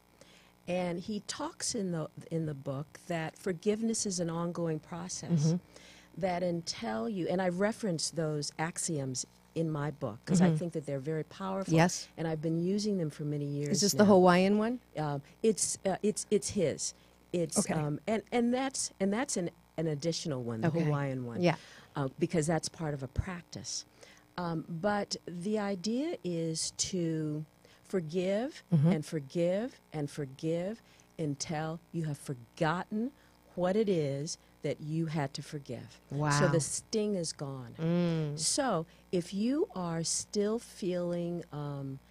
and he talks in the book that forgiveness is an ongoing process. That until you, and I reference those axioms in my book because I think that they're very powerful. Yes, and I've been using them for many years. Is this now. the Hawaiian one? It's his. It's okay. And that's an additional one, the Hawaiian one. Yeah. Because that's part of a practice. But the idea is to forgive and forgive and forgive until you have forgotten what it is that you had to forgive. Wow. So the sting is gone. So if you are still feeling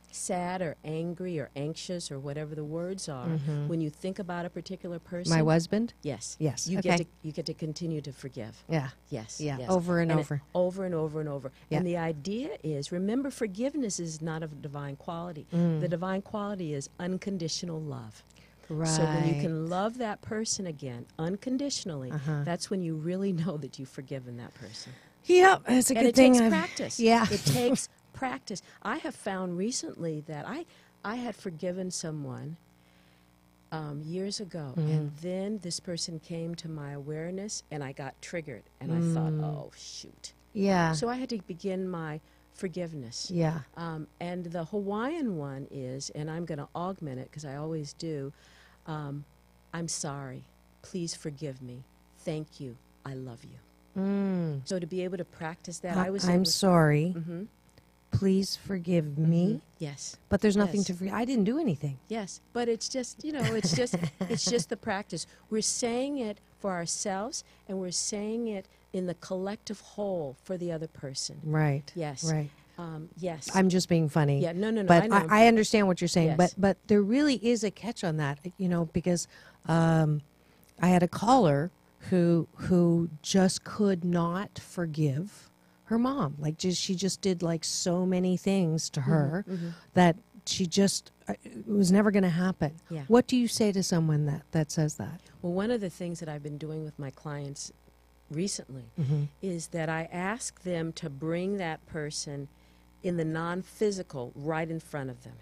sad or angry or anxious or whatever the words are, when you think about a particular person. My husband? Yes. Yes. You get to continue to forgive. Yeah. Yes. Yeah. Yes. Over and over. Over and over and over. Yeah. And the idea is, remember, forgiveness is not a divine quality. The divine quality is unconditional love. Right. So when you can love that person again unconditionally, that's when you really know that you've forgiven that person. Yeah, it's a good thing. And it takes practice. Yeah. It takes practice. I have found recently that I had forgiven someone years ago, and then this person came to my awareness, and I got triggered, and I thought, oh, shoot. Yeah. So I had to begin my forgiveness. Yeah. And the Hawaiian one is, and I'm going to augment it because I always do, I'm sorry. Please forgive me. Thank you. I love you. So to be able to practice that, I'm sorry. Please forgive me. Yes. But there's nothing to forgive. I didn't do anything. Yes, but it's just, it's just the practice. We're saying it for ourselves, and we're saying it in the collective whole for the other person. Right. Yes. Right. Yes. I'm just being funny. Yeah. No. But I know. I understand what you're saying. Yes. But there really is a catch on that, because I had a caller who just could not forgive her mom. Like, she just did like so many things to her that she just it was never going to happen. Yeah. What do you say to someone that says that? Well, one of the things that I've been doing with my clients recently is that I ask them to bring that person in the non-physical right in front of them.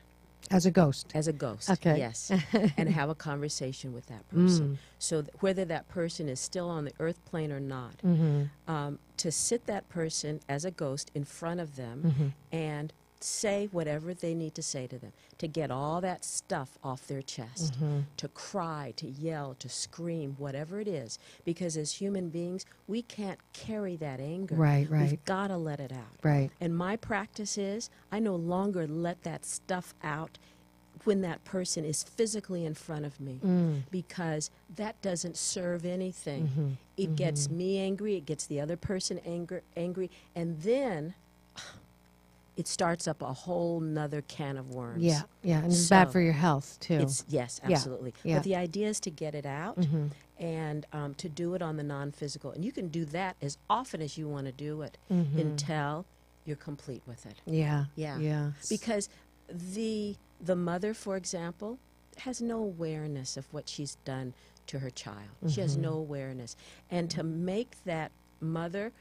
As a ghost? As a ghost, okay. Yes. And have a conversation with that person. So whether that person is still on the earth plane or not, to sit that person as a ghost in front of them and say whatever they need to say to them, to get all that stuff off their chest, to cry, to yell, to scream, whatever it is. Because as human beings, we can't carry that anger. Right. We've got to let it out. Right. And my practice is I no longer let that stuff out when that person is physically in front of me, because that doesn't serve anything. It gets me angry, it gets the other person angry, and then it starts up a whole nother can of worms. Yeah, and it's bad for your health, too. Yes, absolutely. Yeah. But the idea is to get it out and to do it on the non-physical. And you can do that as often as you want to do it until you're complete with it. Yeah. Because the mother, for example, has no awareness of what she's done to her child. She has no awareness. And to make that mother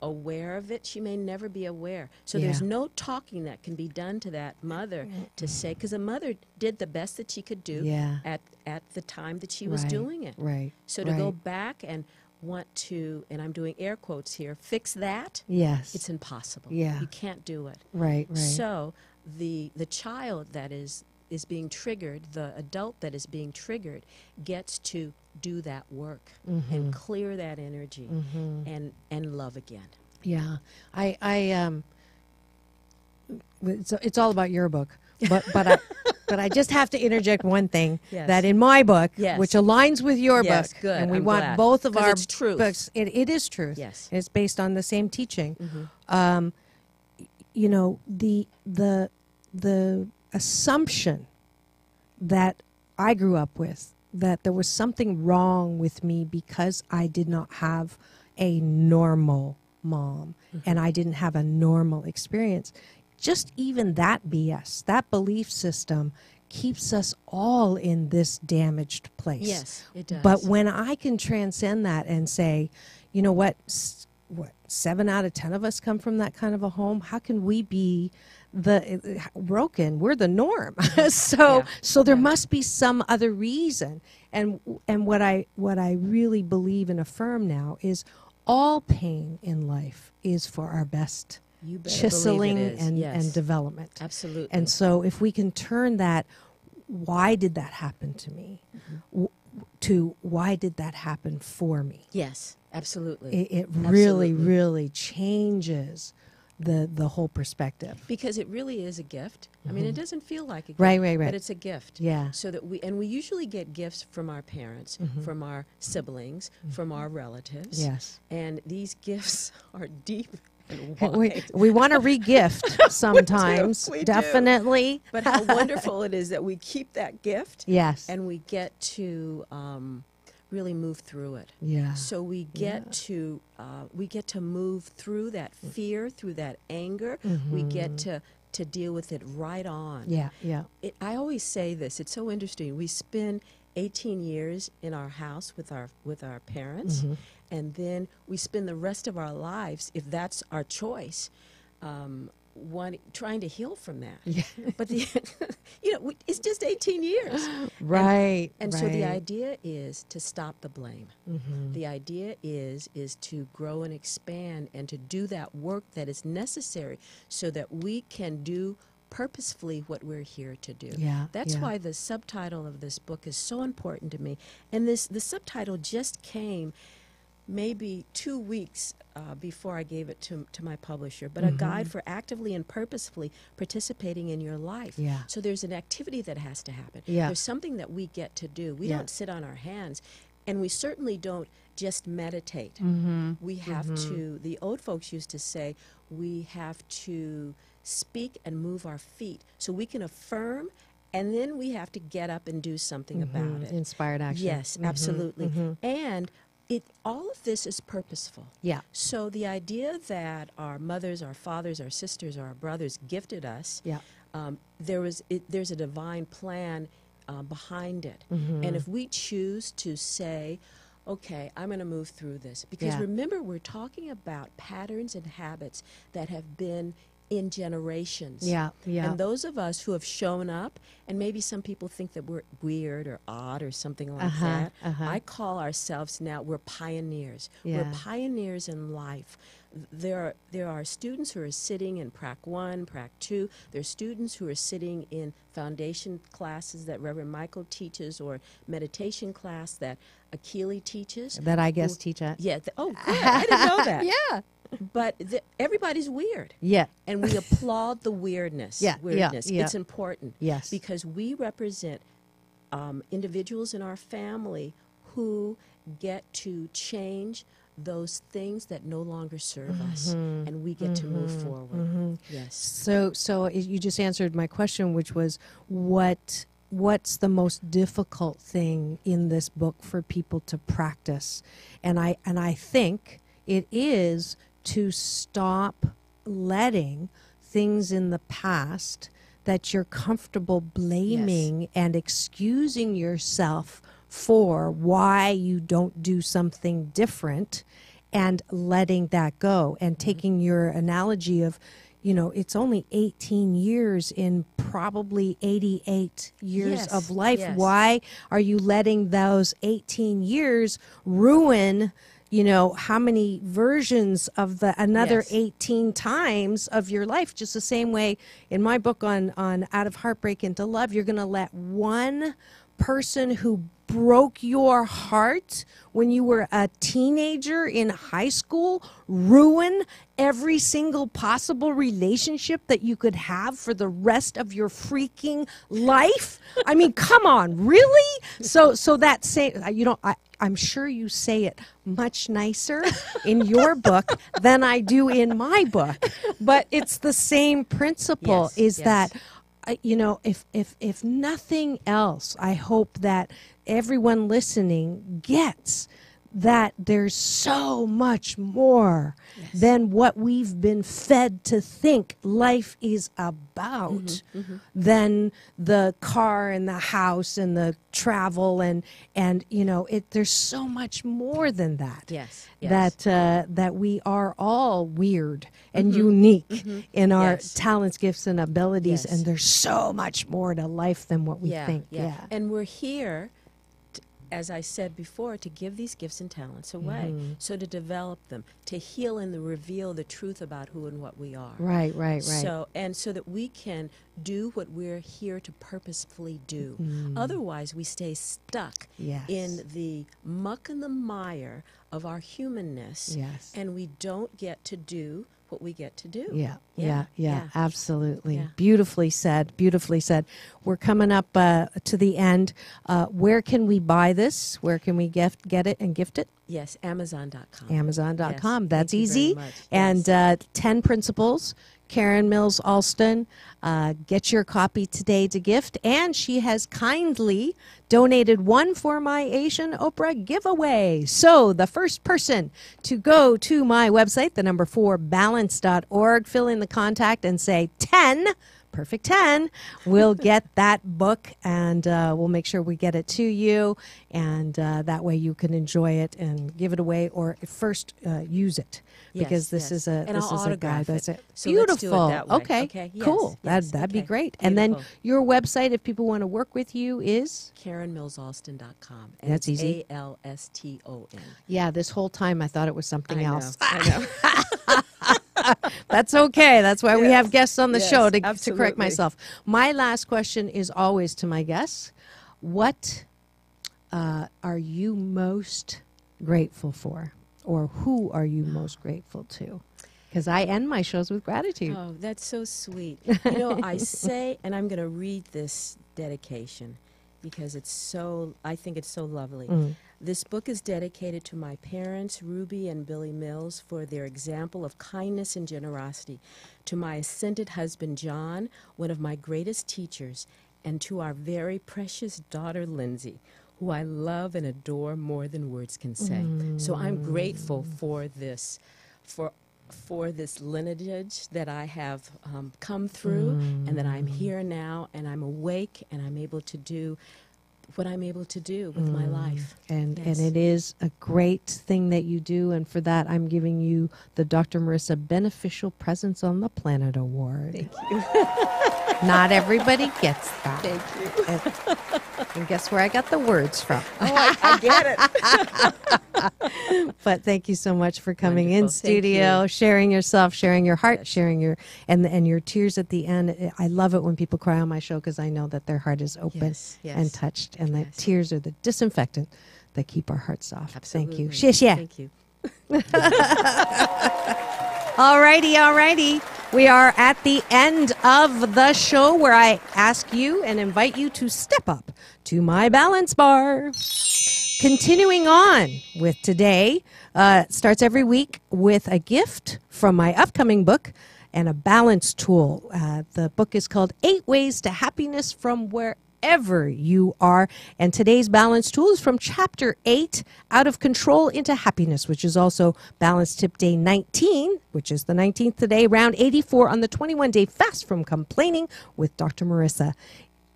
aware of it, she may never be aware. So there's no talking that can be done to that mother to say, because the mother did the best that she could do at the time that she was doing it. Right. So to go back and want to, and I'm doing air quotes here, fix that, yes, it's impossible. Yeah. You can't do it. Right. So the child that is is being triggered, the adult that is being triggered, gets to do that work and clear that energy and love again. Yeah, it's all about your book, but I just have to interject one thing, that in my book, which aligns with your book, good. and we I'm want glad. both of 'Cause our it's truth. books. It is truth. Yes. It's based on the same teaching. You know, the assumption that I grew up with, that there was something wrong with me because I did not have a normal mom and I didn't have a normal experience. Just even that BS, that belief system keeps us all in this damaged place. Yes, it does. But when I can transcend that and say, you know what, 7 out of 10 of us come from that kind of a home. How can we be the broken? We're the norm. So there must be some other reason. And what I really believe and affirm now is all pain in life is for our best You better chiseling believe it is. and development. Absolutely. And so if we can turn that, why did that happen to me, to why did that happen for me? Yes, absolutely. It really, really changes the whole perspective. Because it really is a gift. I mean, it doesn't feel like a gift, Right. but it's a gift. Yeah. So that we usually get gifts from our parents, from our siblings, from our relatives. Yes. And these gifts are deep and wide. We want to re-gift sometimes, We do. definitely. But how wonderful it is that we keep that gift. Yes. And we get to really move through it. Yeah. So we get to move through that fear, through that anger. We get to deal with it right on. Yeah, yeah. I always say this. It's so interesting. We spend 18 years in our house with our parents, and then we spend the rest of our lives, if that's our choice, trying to heal from that. Yeah. But it's just 18 years. Right. And so the idea is to stop the blame. The idea is to grow and expand and to do that work that is necessary so that we can do purposefully what we're here to do. Yeah, That's why the subtitle of this book is so important to me. And the subtitle just came maybe 2 weeks before I gave it to my publisher, but a guide for actively and purposefully participating in your life. Yeah. So there's an activity that has to happen. Yeah. There's something that we get to do. We don't sit on our hands, and we certainly don't just meditate. We have to, the old folks used to say, we have to speak and move our feet so we can affirm, and then we have to get up and do something about it. Inspired action. Yes, absolutely. And all of this is purposeful. Yeah. So the idea that our mothers, our fathers, our sisters, our brothers gifted us, there's a divine plan behind it. And if we choose to say, okay, I'm going to move through this. Because remember, we're talking about patterns and habits that have been in generations. Yeah. And those of us who have shown up, and maybe some people think that we're weird or odd or something like that. I call ourselves now, we're pioneers. We're pioneers in life. There are students who are sitting in Prac 1, Prac 2. There are students who are sitting in foundation classes that Reverend Michael teaches, or meditation class that Akili teaches. That I guess teach at. Yeah. Oh, good. I didn't know that. Yeah. But everybody's weird. Yeah. And we applaud the weirdness. Weirdness. Yeah. It's important. Yes. Because we represent individuals in our family who get to change those things that no longer serve us, and we get to move forward. Yes. So you just answered my question, which was what's the most difficult thing in this book for people to practice? And I think it is to stop letting things in the past that you're comfortable blaming and excusing yourself for why you don't do something different, and letting that go, and taking your analogy of, it's only 18 years in probably 88 years of life. Yes. Why are you letting those 18 years ruin you know, how many versions of the another Yes. 18 times of your life. Just the same way in my book on Out of Heartbreak into Love, you're going to let one person who broke your heart when you were a teenager in high school ruin every single possible relationship that you could have for the rest of your freaking life. I mean, come on, really? So that say, you know, I'm sure you say it much nicer in your book than I do in my book, but it's the same principle. That you know, if nothing else, I hope that everyone listening gets that there's so much more than what we've been fed to think life is about, than the car and the house and the travel and you know, there's so much more than that. That we are all weird and unique in our talents, gifts, and abilities, and there's so much more to life than what we think. And we're here, as I said before, to give these gifts and talents away. So to develop them, to heal and reveal the truth about who and what we are. Right. So that we can do what we're here to purposefully do. Otherwise, we stay stuck in the muck and the mire of our humanness, and we don't get to do what we get to do. Yeah, absolutely. Beautifully said. We're coming up to the end. Where can we buy this? Where can we get it and gift it? Yes, Amazon.com. Amazon.com. Yes, That's thank you easy. very much. And 10 Principles. Karen Mills Alston, get your copy today to gift. And she has kindly donated one for my Asian Oprah giveaway. So the first person to go to my website, the number 4balance.org, fill in the contact and say 10, perfect 10, we'll get that book, and we'll make sure we get it to you, and that way you can enjoy it and give it away, or first use it, because this is a guide. That's it. So Beautiful. let's do it that way. Okay. Cool. That'd be great. And then your website, if people want to work with you, is KarenMillsAlston.com. That's easy. ALSTON. Yeah. This whole time I thought it was something else. I know. That's okay. That's why we have guests on the show to correct absolutely. myself. My last question is always to my guests: what are you most grateful for, or who are you most grateful to? Because I end my shows with gratitude. Oh, that's so sweet. You know, I say, and I'm going to read this dedication because I think it's so lovely. This book is dedicated to my parents, Ruby and Billy Mills, for their example of kindness and generosity, to my ascended husband, John, one of my greatest teachers, and to our very precious daughter, Lindsay, who I love and adore more than words can say. So I'm grateful for this, for this lineage that I have come through, and that I'm here now, and I'm awake, and I'm able to do what I'm able to do with my life. And it is a great thing that you do, and for that I'm giving you the Dr. Marissa Beneficial Presence on the Planet Award. Thank you. Not everybody gets that. Thank you. And guess where I got the words from? Oh, I get it. But thank you so much for coming Wonderful. in studio, Thank sharing yourself, sharing your heart, sharing your and your tears at the end. I love it when people cry on my show because I know that their heart is open and touched, and the tears are the disinfectant that keep our hearts soft. Absolutely. Thank you. Shishya. Thank you. Alrighty. We are at the end of the show where I ask you and invite you to step up to my balance bar. Continuing on with today, starts every week with a gift from my upcoming book and a balance tool. The book is called 8 Ways to Happiness from Wherever You Are. And today's balance tool is from Chapter 8, Out of Control into Happiness, which is also Balance Tip Day 19, which is the 19th today, round 84 on the 21-day fast from complaining with Dr. Marissa.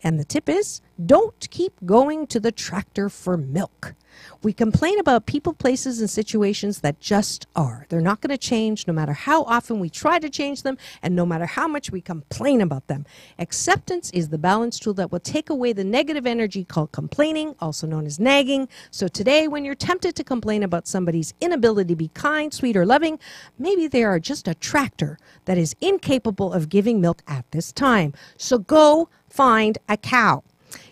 And the tip is Don't keep going to the tractor for milk. We complain about people, places, and situations that just are. They're not going to change no matter how often we try to change them and no matter how much we complain about them. Acceptance is the balance tool that will take away the negative energy called complaining, also known as nagging. So today, when you're tempted to complain about somebody's inability to be kind, sweet, or loving, maybe they are just a tractor that is incapable of giving milk at this time. So go find a cow.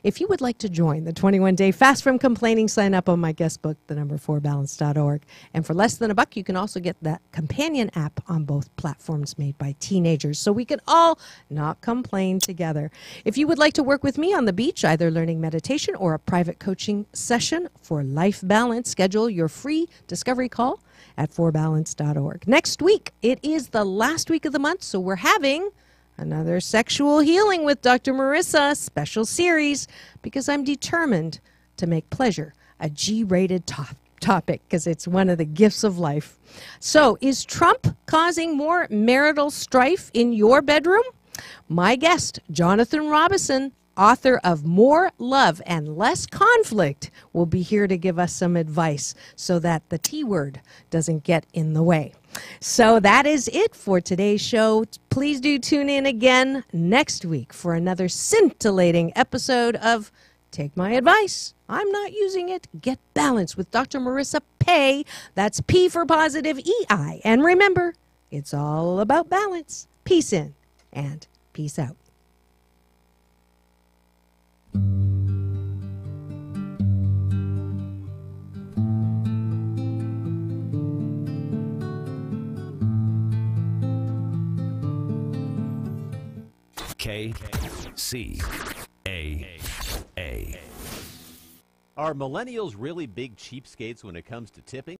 If you would like to join the 21-day Fast from Complaining, sign up on my guest book, the4balance.org. And for less than $1, you can also get that companion app on both platforms made by teenagers, so we can all not complain together. If you would like to work with me on the beach, either learning meditation or a private coaching session for life balance, schedule your free discovery call at 4balance.org. Next week, it is the last week of the month, so we're having another Sexual Healing with Dr. Marissa special series, because I'm determined to make pleasure a G-rated topic, because it's one of the gifts of life. So, is Trump causing more marital strife in your bedroom? My guest, Jonathan Robison, author of More Love and Less Conflict, will be here to give us some advice so that the T word doesn't get in the way. So that is it for today's show. Please do tune in again next week for another scintillating episode of Take My Advice. I'm not using it. Get Balance with Dr. Marissa Pay. That's P for positive, EI. And remember, it's all about balance. Peace in and peace out. KCAA. Are millennials really big cheapskates when it comes to tipping?